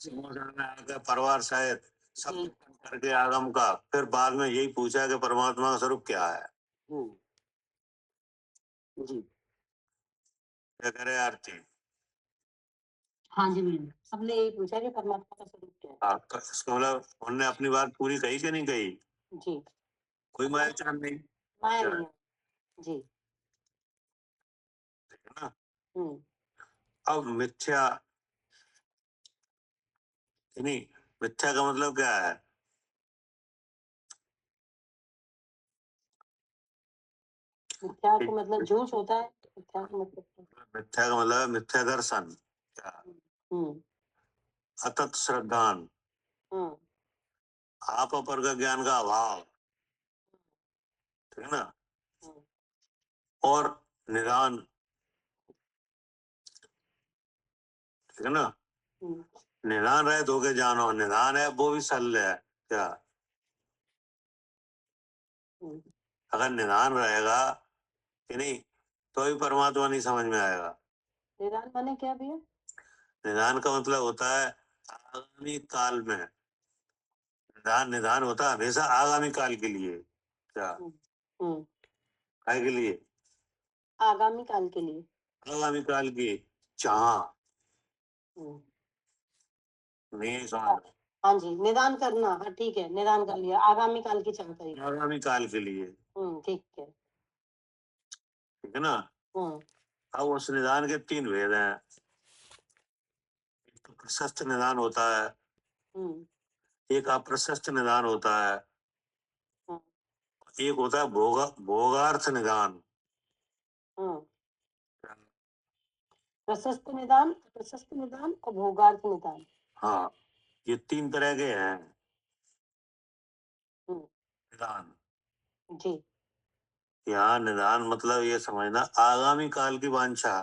सिंहासन में आकर परिवार सहित सब जी। करके आगम का, फिर बाद में यही पूछा कि परमात्मा का स्वरूप क्या है। हम्म, जी। क्या करे आरती। हाँ जी मैम, सबने यही पूछा कि परमात्मा का स्वरूप क्या है। तो इसका मतलब उन्होंने अपनी बात पूरी कही कि नहीं कही, जी। कोई माया चार नहीं, माया क्या नहीं है, है। जी। ना। हम्म, अब मिथ्या, कि नहीं, मिथ्या का मतलब क्या है, मिथ्या का मतलब झूठ होता है, मिथ्या का मतलब क्या? मिथ्या का मतलब है मिथ्या दर्शन, क्या, हम्म, अतत श्रद्धान, हम्म, आप अपर का ज्ञान का अभाव, ठीक है ना। हम्म, और निदान, ठीक है ना। हम्म, निदान रहे धोखे जानो, निदान है वो भी शल्य है, क्या, हम्म। अगर निदान रहेगा, कि नहीं, तो ही परमात्मा नहीं समझ में आएगा। निदान माने क्या भैया? निदान का मतलब होता है आगामी काल में निदान होता हमेशा आगामी काल के लिए। क्या हम्म, काय के लिए? आगामी काल के लिए। आगामी काल की चाह हम्म, नहीं समझ में। हाँ जी, निदान करना, हाँ ठीक है, निदान कर लिया, आगामी काल की चाह करी। आगामी काल के लिए, ठीक है। ठीक है ना। हम्म, अब उस निदान के 3 भेद हैं। एक तो प्रशस्त निदान होता है, हम्म, एक अप्रशस्त निदान होता है, हम्म, एक होता है भोगार्थ निदान। हम्म। प्रशस्त निदान, प्रशस्त निदान और भोगार्थ निदान। हाँ, ये 3 तरह के हैं हम्म, निदान। जी। यहाँ निदान मतलब ये समझना आगामी काल की वांछा,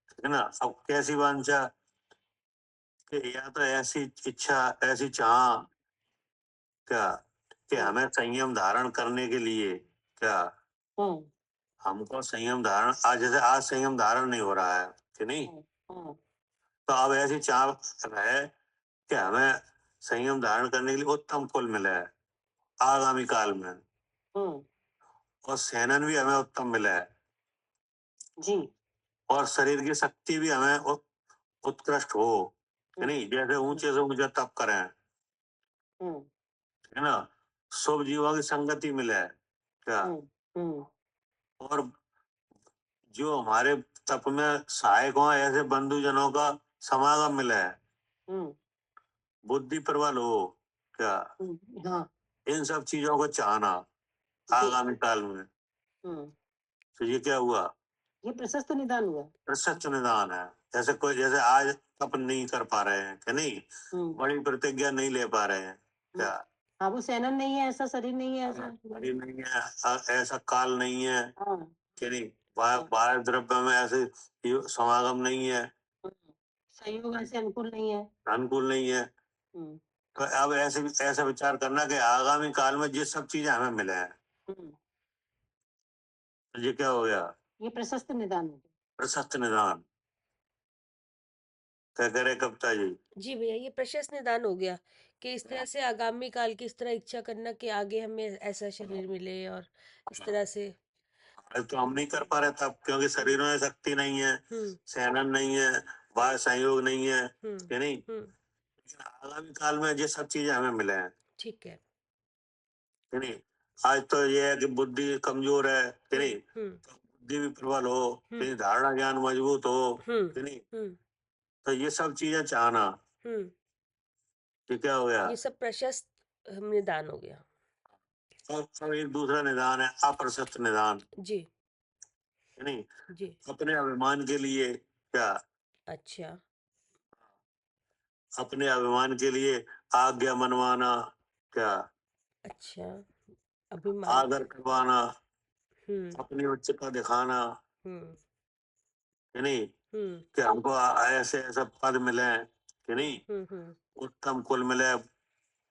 ठीक है ना। अब कैसी वांछा? कि या तो ऐसी इच्छा, ऐसी चाह, क्या कि हमें संयम धारण करने के लिए, क्या हम्म, हमको संयम धारण, आज जैसे आज संयम धारण नहीं हो रहा है कि नहीं, हम्म, तो अब ऐसी चाह है कि हमें संयम धारण करने के लिए उत्तम फल मिले आगामी काल में, हम्म, और सेनन भी हमें उत्तम मिले, जी। और शरीर की शक्ति भी हमें उत्कृष्ट हो, कि नहीं, जैसे ऊंचे से ऊंचा तप करें, हम्म, है ना। शुभ जीवों की संगति मिले, क्या हम्म, और जो हमारे तप में सहायक हो ऐसे बंधुजनों का समागम मिले, हम्म, बुद्धि प्रबल हो, क्या हाँ इन सब चीजों को चाहना जी। आगामी काल में। हम्म, तो ये क्या हुआ? ये प्रशस्त निदान हुआ। प्रशस्त निदान है। जैसे कोई, जैसे आज तप नहीं कर पा रहे हैं कि नहीं, हम्म, बड़ी प्रतिज्ञा नहीं ले पा रहे हैं, क्या हाँ, वो सेनन नहीं है, ऐसा शरीर नहीं है, ऐसा। बड़ी नहीं है, ऐसा काल नहीं है हाँ। कि नहीं, बाहर द्रव्य में ऐसे समागम नहीं है, संयोग ऐसे अनुकूल नहीं है। अनुकूल नहीं है। हम्म, तो अब ऐसा विचार करना कि आगामी काल में ये सब चीजें हमें मिले हैं, हम्म, तो ये क्या हो गया? ये प्रशस्त निदान हो गया। प्रशस्त निदान। क्या करे कविता जी? जी भैया, ये प्रशस्त निदान हो गया कि इस तरह से आगामी काल की इस तरह इच्छा करना कि आगे हमें ऐसा शरीर मिले और इस तरह से। अरे तो हम नहीं कर पा रहे तब, क्योंकि शरीरों में शक्ति नहीं है, हम्म, सहनन नहीं है, बाह्य संयोग नहीं है, हम्म, कि नहीं। हम्म, लेकिन आगामी काल में ये सब चीजें हमें मिले हैं, ठीक है। कि नहीं। आज तो ये है कि बुद्धि कमजोर है, कि हम्म, नहीं, हम्म, तो बुद्धि भी प्रबल हो, कि हम्म, नहीं, धारणा ज्ञान मजबूत हो, हम्म, कि नहीं। हम्म, तो ये सब चीजें चाहना, हम्म, ये क्या हो गया? ये सब प्रशस्त निदान हो गया। और एक दूसरा निदान है अप्रशस्त निदान, जी। कि नहीं। जी। अपने अभिमान के लिए, क्या अच्छा। अपने अभिमान के लिए आज्ञा मनवाना, क्या अच्छा। अभिमान। आदर करवाना, हम्म, अपनी उच्चता दिखाना, हम्म, कि नहीं, हम्म, कि हमको ऐसे ऐसा पद मिले, कि नहीं, हम्म, हम्म, उत्तम कुल मिले,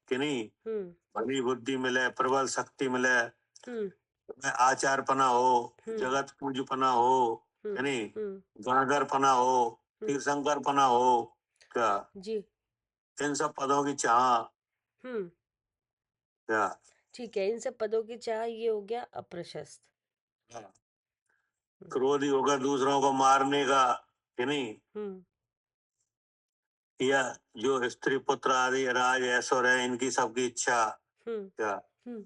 कि नहीं, हम्म, भली बुद्धि मिले, प्रबल शक्ति मिले, हम्म, आचार पना हो, हम्म, जगत पूजपना हो, हम्म, कि नहीं, हम्म, गणगर पना हो, हम्म, तीर्थंकर पना हो, क्या जी। इन सब पदों की चाह, हम्म, क्या ठीक है, इन सब पदों की चाह ये हो गया अप्रशस्त। हाँ। हम्म, क्रोधी होकर दूसरों को मारने का, कि नहीं, हम्म, या जो स्त्री पुत्र आदि राज ऐश्वर्य है इनकी सबकी इच्छा, हम्म, क्या हम्म,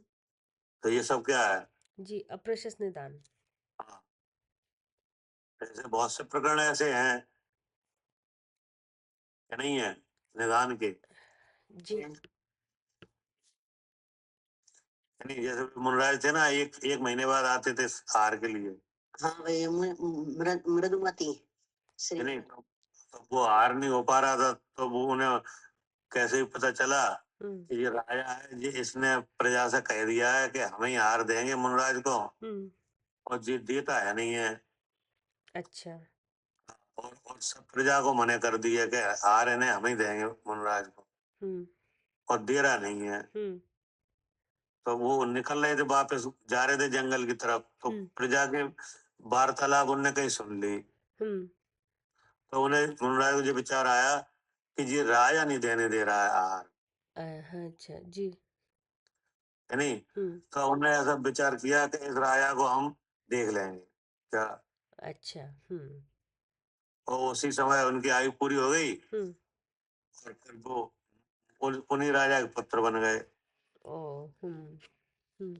तो ये सब क्या है? जी, अप्रशस्त निदान। हाँ, ऐसे बहुत से प्रकरण ऐसे हैं कि नहीं है निदान के, जी। नहीं, जैसे मुनराज थे ना, एक एक महीने बाद आते थे हार के लिए, हाँ भाई, मृदुमती कि श्री। नहीं, तो वो हार नहीं हो पा रहा था, तो वो उन्हें कैसे भी पता चला हम्म, कि ये राजा है जी, इसने प्रजा से कह दिया है कि हम ही हार देंगे मुनराज को, हम्म, और जीत देता है नहीं है, अच्छा। और सब प्रजा को मना कर दिया कि हार इन्हें हम ही देंगे मुनराज को, हम्म, और दे रहा नहीं है। हम्म, तो वो निकल रहे थे, वापस जा रहे थे जंगल की तरफ, तो हम्म, प्रजा के वार्तालाप उनने कहीं सुन ली, हम्म, तो उन्हें मुनराज को जो विचार आया कि ये राजा नहीं देने दे रहा है आहार, हाँ, अच्छा जी। है नहीं। हम्म। तो उन्होंने ऐसा विचार किया कि इस राजा को हम देख लेंगे क्या। अच्छा। हम्म। और उसी समय उनकी आयु पूरी हो गई हम्म। और फिर वो उन्हीं राजा के पुत्र बन गए। ओ। हम्म। हम्म।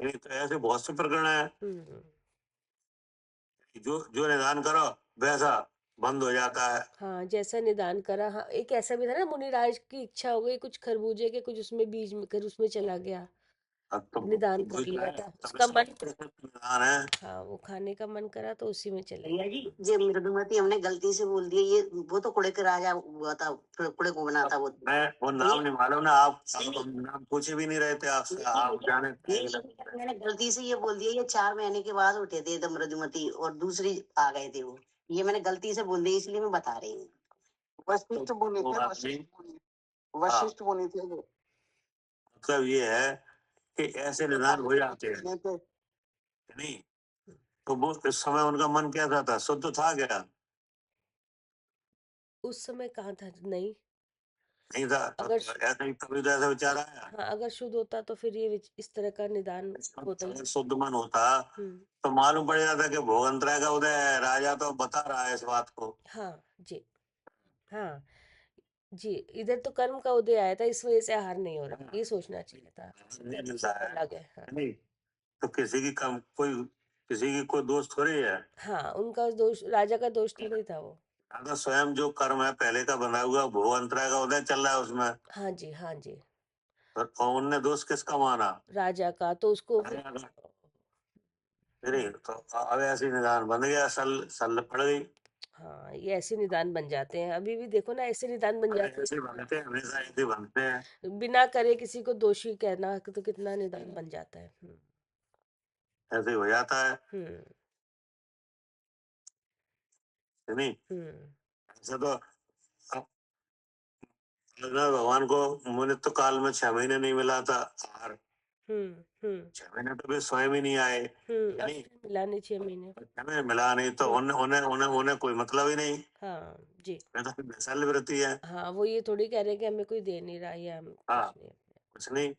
नहीं, तो ऐसे बहुत से प्रकरण है हम्म। कि जो जो निदान करो वैसा बंद हो जाता है। हाँ, जैसा निदान करा। हाँ, एक ऐसा भी था ना, मुनिराज की इच्छा हो गई कुछ खरबूजे के, कुछ उसमें बीज में कर उसमें चला गया, अब तो निदान कर वही लिया है, था तब उसका इसका मन। निदान है। हाँ, वो खाने का मन करा तो उसी में चले भैया गए। जी, ये मृदुमती हमने गलती से बोल दिया, ये वो तो कुड़े के राजा हुआ था, फिर कुड़े को बना था वो। मैं वो नाम नहीं मालूम ना, आप नाम पूछे भी नहीं रहे थे आपसे, आप जाने मैंने गलती से ये बोल दिया, ये 4 महीने के बाद उठे थे तो मृदुमती, और दूसरी आ गए थे वो। ये मैंने गलती से बोल दिया, इसलिए मैं बता रही हूँ। वशिष्ठ बोले वो थे, बात वशिष्ठ बोले थे वो। मतलब ये है कि ऐसे निदान हो जाते हैं, नहीं तो नहीं। तो वो इस समय उनका मन कैसा था, शुद्ध था क्या? उस समय कहाँ था? नहीं। नहीं था। तो अगर ऐसा ही कभी तो ऐसा विचार आया। हाँ, अगर शुद्ध होता तो फिर ये इस तरह का निदान होता ही अगर नहीं। शुद्ध मन होता हम्म। तो मालूम पड़ जाता कि भोगंतराय का उदय है, राजा तो बता रहा है इस बात को। हाँ जी। हाँ जी, इधर तो कर्म का उदय आया था, इस वजह से हार नहीं हो रहा, ये सोचना चाहिए था। नहीं मिलता है, अलग है। हाँ। नहीं। तो किसी की कोई दोष थोड़ी है। हाँ, उनका दोष, राजा का दोष थोड़ी था वो। अगर स्वयं जो कर्म है पहले का बना हुआ, भोगंतराय का उदय चल रहा है उसमें, हाँ जी, हाँ जी। और उनने दोष किसका माना? राजा का तो उसको फिर। राजा का। नहीं, तो अब ऐसे निदान बन गया, सल पड़ गई। हाँ, ये ऐसे निदान बन जाते हैं, अभी भी देखो ना, ऐसे निदान बन जाते ऐसे बनते हैं, हमेशा ऐसे बनते हैं। हैं, बिना करे किसी को दोषी कहना तो कितना निदान बन जाता है। ऐसे हो जाता है, हम्म। नहीं। हम्म। ऐसा तो अब भगवान को मुनित्व काल में 6 महीने नहीं मिला था आहार। हम्म। हम्म। 6 महीने तो वे स्वयं ही नहीं आए, अब नहीं। तो मिला नहीं 6 महीने। 6 महीने मिला नहीं तो उन्हें उन्हें उन्हें उन्हें कोई मतलब ही नहीं। हाँ जी। मैं तो फिर वैशाल्य वृत्ति है। हाँ, वो ये थोड़ी कह रहे हैं कि हमें कोई दे नहीं रहा, या हम हाँ, कुछ नहीं। कुछ नहीं।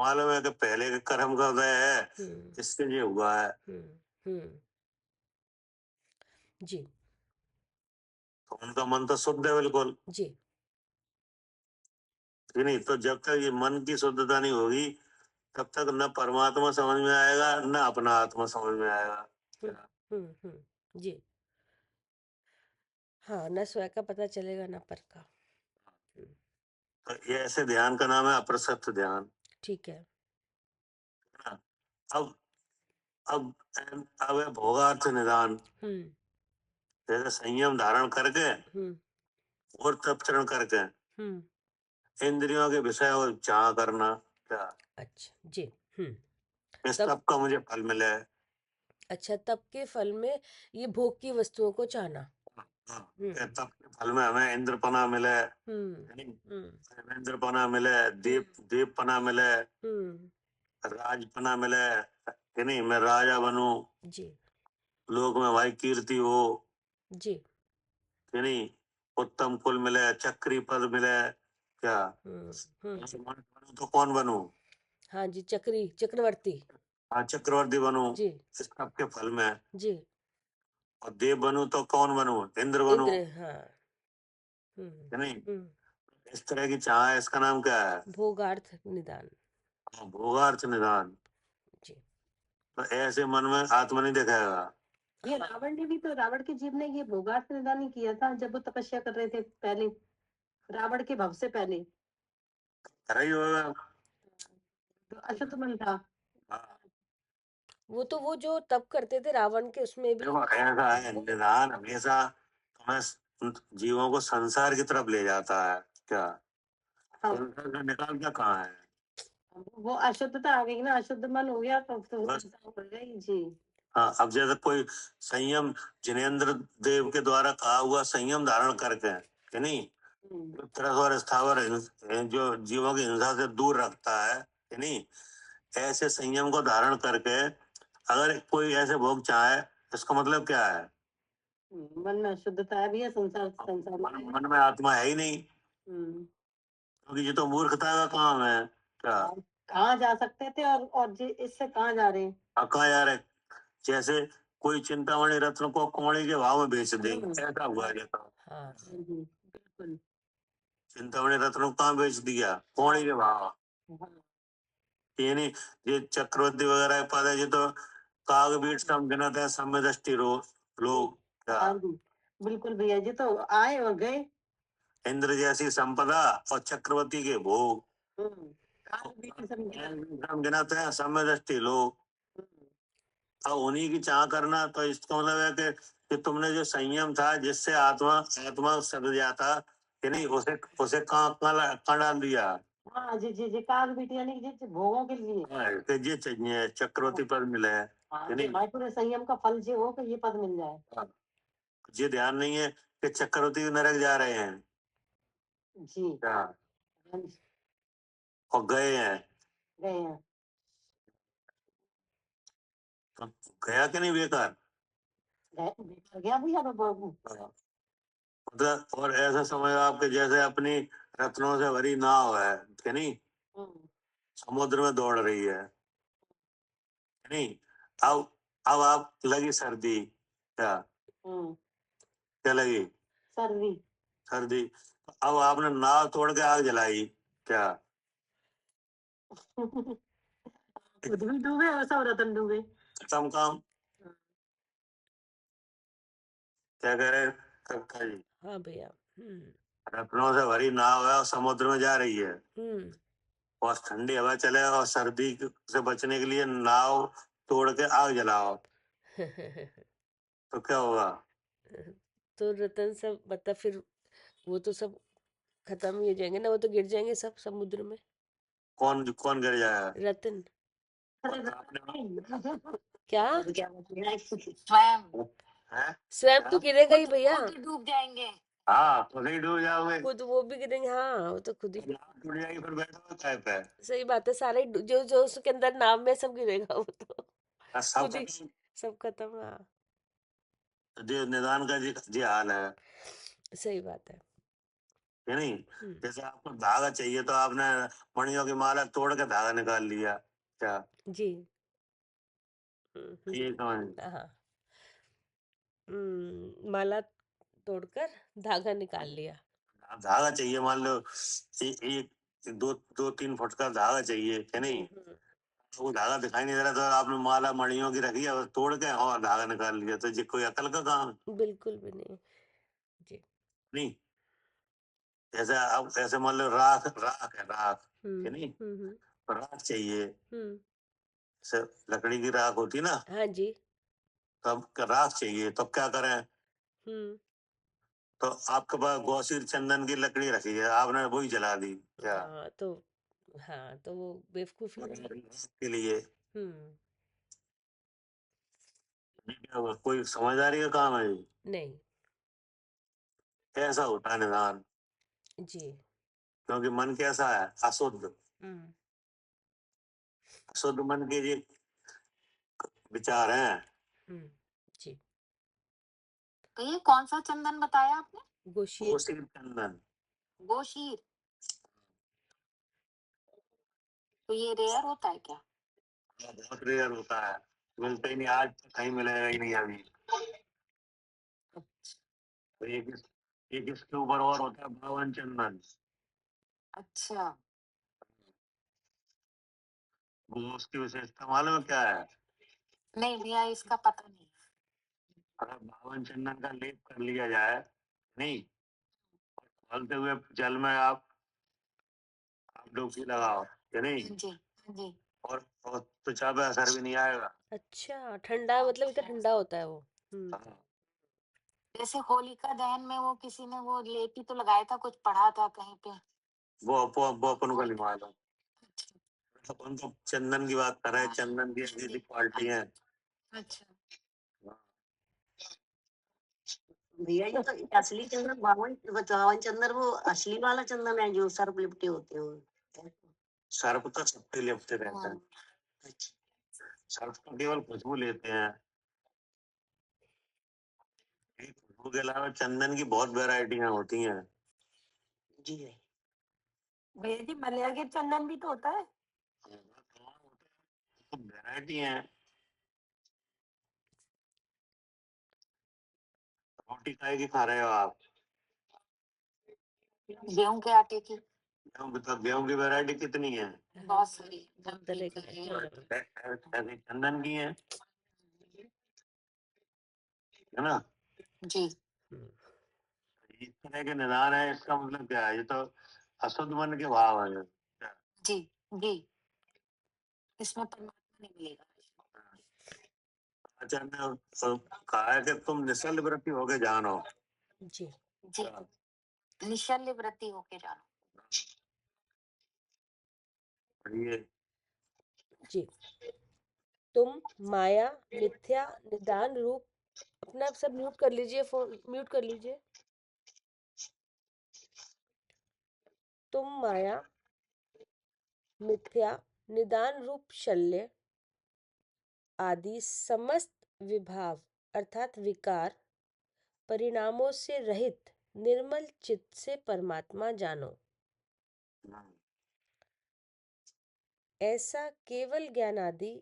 मालूम है कि पहले के कर्म का उदय है, हम्म। इसके लिए हुआ है। हम्म। हम्म। जी। तो उनका मन तो शुद्ध है बिल्कुल, जी। ठीक नहीं। तो जब तक ये मन की शुद्धता नहीं होगी तब तक न परमात्मा समझ में आएगा न अपना आत्मा समझ में आएगा। हम्म। जी। हाँ, न स्वयं का पता चलेगा न पर का। तो ये ऐसे ध्यान का नाम है अप्रसक्त ध्यान। ठीक है। हाँ। अब अब अब है भोगार्थ निदान। हम्म। जैसे संयम धारण करके हम्म। और तप चरण करके हम्म। इंद्रियों के विषय और चाह करना, क्या अच्छा जी। हम्म। इस तब तप का मुझे फल मिले। अच्छा, तब के फल में ये भोग की वस्तुओं को चाहना। हाँ, हम्म। कि तप के फल में हमें इंद्रपना मिले, हम्म। नहीं, हम्म। इंद्रपना मिले, दीपपना मिले, हम्म। राजपना मिले, कि नहीं, मैं राजा बनूं, जी। लोक में भाई कीर्ति हो, जी। कि नहीं, उत्तम कुल मिले, चक्री पद मिले, क्या हम्म। हम्म। ऐसे बनूं तो कौन बनूं? हाँ जी, चक्रवर्ती। हाँ, चक्रवर्ती बनूं जी। इस तप के फल में। जी। और देव बनूं तो कौन बनूं? इंद्र बनूं, इंद्र। हाँ। हम्म। कि नहीं। हम्म। इस तरह की चाह है, इसका नाम क्या है? भोगार्थ निदान। हाँ, भोगार्थ निदान। जी। तो ऐसे मन में आत्मा नहीं दिखाएगा। ये रावण ने भी तो, रावण के जीव ने ये भोगार्थ निदान ही किया था जब वो तपस्या कर रहे थे पहले, रावण के भव से पहले। कर ही होगा। तो अशुद्ध मन था। हाँ, वो तो वो जो तप करते थे रावण के, उसमें भी देखो ऐसा है, निदान हमेशा तुम्हें जीवों को संसार की तरफ ले जाता है, क्या हाँ, संसार से निकालता कहाँ है? वो अशुद्धता आ गई ना, अशुद्ध मन हो गया तो बस। हो गई जी। हाँ, अब जैसे कोई संयम, जिनेन्द्र देव के द्वारा कहा हुआ संयम धारण करके, कि नहीं, जो तरस और स्थावर जो जीवों की हिंसा से दूर रखता है, कि नहीं, ऐसे संयम को धारण करके अगर कोई ऐसे भोग चाहे, इसका मतलब क्या है? मन में शुद्धता भी है, संसार मन में आत्मा है ही नहीं, क्योंकि ये तो मूर्खता का काम है। क्या कहाँ जा सकते थे और इससे कहाँ जा रहे हैं? कहाँ जा रहे? जैसे कोई चिंतामणि रत्न को कौड़ी के भाव में बेच दे, ऐसा हुआ है ये तो। हाँ बिल्कुल। चिंतामणि रत्न को कहाँ बेच दिया? कौड़ी के भाव। ये नहीं, ये चक्रवर्ती वगैरह के पद है, ये तो काग बीट सम गिनत है सम्य दृष्टि लोग। क्या हाँ जी, बिल्कुल भैया जी, तो आए और गए। इंद्र जैसी संपदा और चक्रवर्ती के भोग, काग बीट सम गिनत है सम्य दृष्टि लोग। अब उन्हीं की चाह करना, तो इसका मतलब है कि तुमने जो संयम था जिससे आत्मा आत्मा सद जाता, कि नहीं, उसे उसे कहाँ डाल दिया? हाँ जी जी जी, काग बीट यानी कि जी भोगों के लिए। कि ये चाहिए चक्रवर्ती पद मिले, कि नहीं? हमारे पूरे संयम का फल ये हो कि ये पद मिल जाए। ये ध्यान नहीं है कि चक्रवर्ती नरक जा रहे हैं। जी क्या हाँ जी, और गए हैं, गए हैं। तो गया कि नहीं बेकार? गया भैया बाबू। मतलब और ऐसा समझ आपके जैसे अपनी रत्नों से भरी नाव है, कि नहीं, समुद्र में दौड़ रही है, कि नहीं? अब आप लगी सर्दी, क्या क्या लगी? सर्दी। सर्दी। अब आपने नाव तोड़ के आग जलाई, क्या खुद भी डूबे और सब रतन डूबे। खत्म काम? क्या कह रहे हैं कक्का जी? हाँ भैया। रत्नों से भरी नाव है और समुद्र में जा रही है, हम्म और ठंडी हवा चले और सर्दी से बचने के लिए नाव तोड़ के आग जलाओ, तो क्या होगा? तो रतन सब मतलब फिर वो तो सब खत्म ही हो जाएंगे ना, वो तो गिर जाएंगे सब समुद्र में। कौन कौन गिर जाएगा? रतन आपने क्या? स्वयं है? स्वयं तो गिरेगा ही खुद भैया। खुद डूब जाएंगे। हाँ, खुद ही डूब जाओगे। खुद वो भी गिरेंगे, हाँ वो तो खुद ही। नाव टूट जाएगी, फिर बैठोगे काय पे? सही बात है, सारे जो जो उसके अंदर नाम में सब गिरेगा वो तो। सब खुद ही खत्म। सब खत्म, हाँ जो निदान का जी हाल है, सही बात है। कि नहीं? हम्म जैसे आपको धागा चाहिए तो आपने मणियों की माला तोड़ के धागा निकाल लिया, क्या जी। ये समझ? हाँ। माला तोड़कर धागा निकाल लिया। धागा चाहिए, मान लो एक दो दो तीन फुट का धागा चाहिए, कि नहीं? तो वो धागा दिखाई नहीं दे रहा, तो आपने माला मणियों की रखी है और तोड़ के और धागा निकाल लिया, तो ये कोई अकल का काम है? बिल्कुल भी नहीं। जी। नहीं। जैसे अब ऐसे मान लो राख राख है, राख, कि नहीं? हम्म तो राख चाहिए, हम्म जैसे लकड़ी की राख होती ना, हाँ जी। तब राख चाहिए, तो क्या करें? हम्म तो आपके पास गौसीर चंदन की लकड़ी रखी है, आपने वही जला दी, क्या हाँ तो वो बेवकूफी हुई। के लिए? हम्म ये क्या हुआ? कोई समझदारी का काम है ये? नहीं। कैसा होता है निदान? जी। क्योंकि मन कैसा है? अशुद्ध। हम्म अशुद्ध मन के ये विचार हैं। हम्म जी। तो ये कौन सा चंदन बताया आपने? गोशीर। गौसीर चंदन। गोशीर। तो ये रेयर होता है क्या? बहुत रेयर होता है, मिलता ही नहीं, आज तक कहीं मिलेगा ही नहीं अभी। तो एक इसके ऊपर और होता है बावन चंदन। अच्छा। वो उसकी विशेषता मालूम है क्या है? नहीं भैया, इसका पता नहीं। अगर बावन चंदन का लेप कर लिया जाए, नहीं, खौलते हुए जल में आप डुबकी लगाओ, कि नहीं, जी जी। और त्वचा पे असर भी नहीं आएगा। अच्छा, ठंडा मतलब इतना ठंडा होता है वो। हाँ, जैसे होलिका दहन में वो किसी ने वो लेपी तो लगाया था, कुछ पढ़ा था कहीं पे। वो अपन को नहीं मालूम। अपन तो चंदन की बात कर रहे हैं, चंदन की ऐसी ऐसी क्वालिटी है। अच्छा। भैया ये तो असली चंदन, बावन चंदन वो असली वाला चंदन है जो सर्प लिपटे होते हैं। सर्प तो सबके लिपटे रहते हैं, सर्प तो केवल खुशबू लेते हैं। खुशबू के अलावा चंदन की बहुत वैरायटियां होती हैं। जी भैया जी मलयागी चंदन भी तो होता है। वैरायटी है। रोटी काय की खा रहे हो आप? गेहूं के आटे की। गेहूं की वैरायटी कितनी है? बहुत सारी। तरह की ऐसे चंदन की है ना? जी इस तरह के निदान है, इसका मतलब क्या है? ये तो अशुद्ध मन के भाव है। जी जी इसमें परमात्मा नहीं मिलेगा। आचार्य ने कहा है कि तुम निश्चल वृत्ति होके जानो। जी जी निशल्य वृत्ति होके जानो। ये जी तुम माया मिथ्या निदान रूप। अपना सब म्यूट कर लीजिए, फोन म्यूट कर लीजिए। तुम माया मिथ्या निदान रूप शल्य आदि समस्त विभाव अर्थात विकार परिणामों से रहित निर्मल चित्त से परमात्मा जानो। ऐसा केवल ज्ञान आदि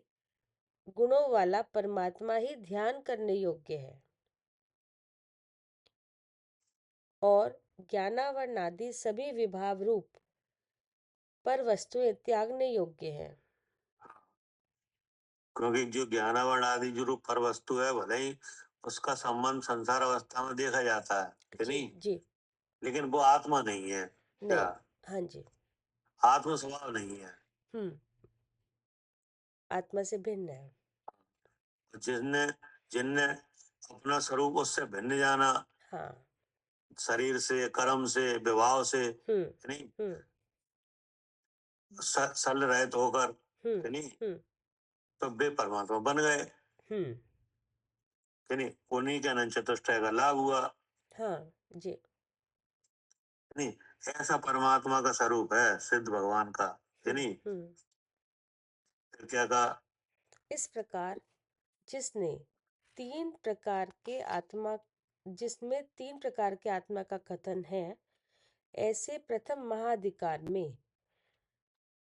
गुणों वाला परमात्मा ही ध्यान करने योग्य है और ज्ञानावरण आदि सभी विभाव रूप पर वस्तुएं त्यागने योग्य है। क्योंकि जो ज्ञानावरण आदि जो रूप पर वस्तु है, भले ही उसका संबंध संसार अवस्था में देखा जाता है कि जी नहीं, जी लेकिन वो आत्मा नहीं है। क्या? नहीं, हाँ जी, आत्म स्वभाव नहीं है। आत्मा से भिन्न है। जिसने जिनने अपना स्वरूप उससे भिन्न जाना, हाँ शरीर से, कर्म से, विभाव से, नहीं हम्म सल रहित होकर, नहीं तो वे परमात्मा बन गए कि नहीं। उन्हीं के अनंत चतुष्टय का लाभ हुआ। हाँ जी नहीं, ऐसा परमात्मा का स्वरूप है सिद्ध भगवान का कि नहीं। फिर क्या कहा? इस प्रकार जिसमें तीन प्रकार के आत्मा का कथन है, ऐसे प्रथम महाधिकार में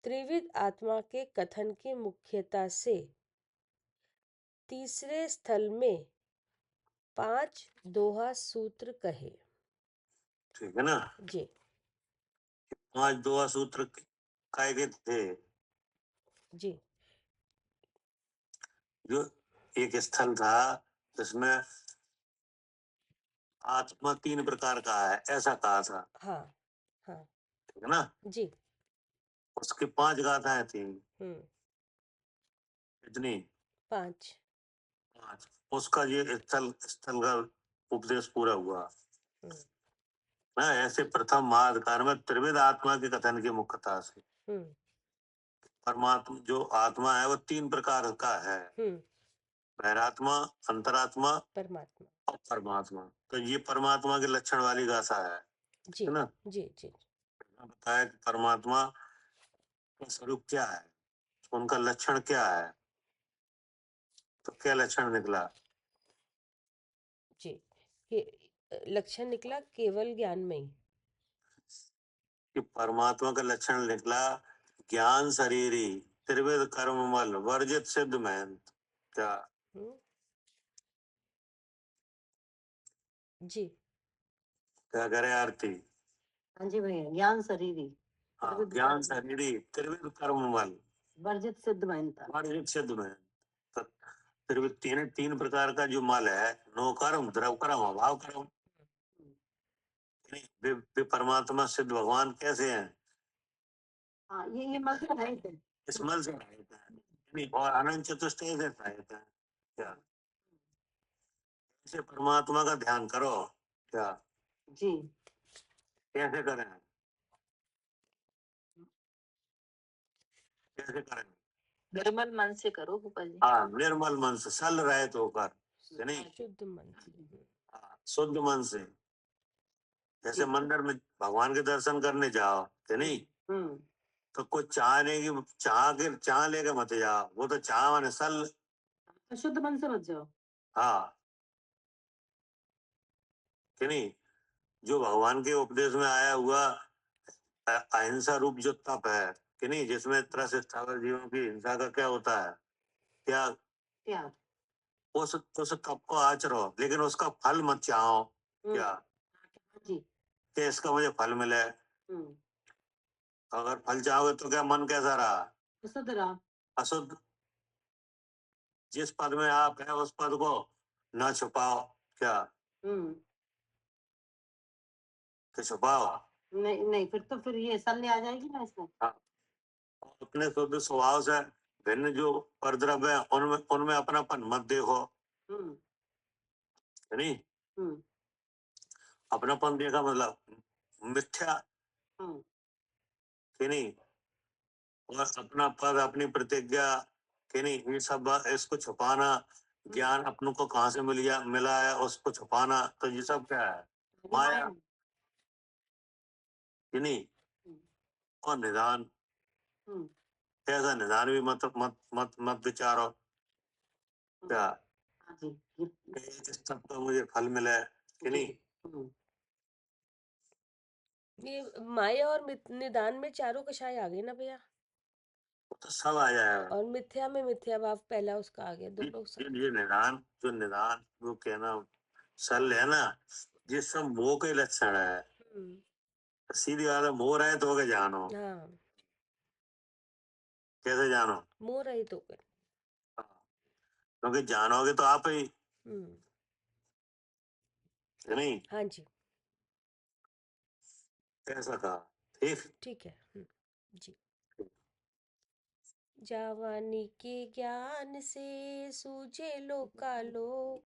त्रिविध आत्मा के कथन की मुख्यता से तीसरे स्थल में 5 दोहा सूत्र कहे। ठीक है ना? जी 5 दोहा सूत्र काय के थे? जी जो एक स्थल था जिसमें आत्मा 3 प्रकार का है, ऐसा कहा था। हाँ हाँ ठीक है ना? जी उसकी 5 गाथाएं थी। कितनी? 5 5। उसका ये स्थल स्थल का उपदेश पूरा हुआ ना। ऐसे प्रथम महाधिकार में त्रिविध आत्मा के कथन की मुख्यता से परमात्मा जो आत्मा है वो 3 प्रकार का है, बहिरात्मा, अंतरात्मा परमात्मा। और परमात्मा। तो ये परमात्मा के लक्षण वाली गाथा है, जी है ना? जी जी बताया कि परमात्मा का स्वरूप क्या है, उनका लक्षण क्या है। तो क्या लक्षण निकला? जी ये लक्षण निकला केवल ज्ञानमयी। कि परमात्मा का लक्षण निकला ज्ञान शरीरी त्रिविध कर्ममल वर्जित सिद्ध महंत। क्या? जी क्या करे आरती? हाँ जी भैया ज्ञान शरीरी हाँ, ज्ञान शरीरी त्रिविध कर्ममल वर्जित सिद्ध मानता। वर्जित सिद्ध महंत। तो त्रिविध 3 प्रकार का जो मल है, नो कर्म, द्रव कर्म, अभाव कर्म। वे परमात्मा सिद्ध भगवान कैसे हैं? हाँ ये मल से रहित है। इस मल से रहित है, नहीं, और अनंत चतुष्टय से रहित है। क्या? इसे परमात्मा का ध्यान करो। क्या? जी कैसे करें? कैसे करें? निर्मल मन से करो गोपाल जी। हाँ, निर्मल मन से, सल रहित होकर, नहीं, शुद्ध मन से। शुद्ध मन से। जैसे मंदिर में भगवान के दर्शन करने जाओ कि नहीं, तो कोई चाह लेके मत जाओ। वो तो चाह माने सल। शुद्ध मन से मत जाओ। हाँ, कि नहीं, जो भगवान के उपदेश में आया हुआ अहिंसा रूप जो तप है कि नहीं, जिसमें तरह से स्थावर जीवों की हिंसा का क्या होता है, क्या त्याग। उस तप को आचरो, लेकिन उसका फल मत चाहो। क्या जी। कि इसका मुझे फल मिले। अगर फल चाहोगे तो क्या मन कैसा रहा? अशुद्ध रहा। अशुद्ध। जिस पद में आप है उस पद को न छुपाओ। क्या कि छुपाओ? नहीं नहीं, फिर ये संदेह आ जाएगी ना इसमें। हाँ। अपने शुद्ध स्वभाव से भिन्न जो परद्रव्य है उनमें अपनापन मत देखो। नहीं, अपनापन देखा मतलब मिथ्या कि नहीं, और अपना पद अपनी प्रतिज्ञा कि नहीं, ये सब इसको छुपाना, ज्ञान अपनों को कहाँ से मिला है उसको छुपाना, तो ये सब क्या है? माया कि नहीं। और निदान, ऐसा निदान भी मत मत मत मत विचारो। क्या इस सब का मुझे फल मिले कि नहीं। ये माया और निदान में चारों कषाय आ गए ना भैया, तो सब आ जाएगा। और मिथ्या में मिथ्या भाव पहला उसका आ गया, दोनों सब। ये निदान वो कहना सरल है ना, ये सब मोह के लक्षण है। सीधी बात है, मोह रहे तो के जानो। हाँ, कैसे जानो? मोह रहित होकर। क्योंकि जानोगे तो आप ही, नहीं। हाँ जी, कैसा कहा? ठीक। ठीक है। जी। जवानी के ज्ञान से सूझे लोकालोक,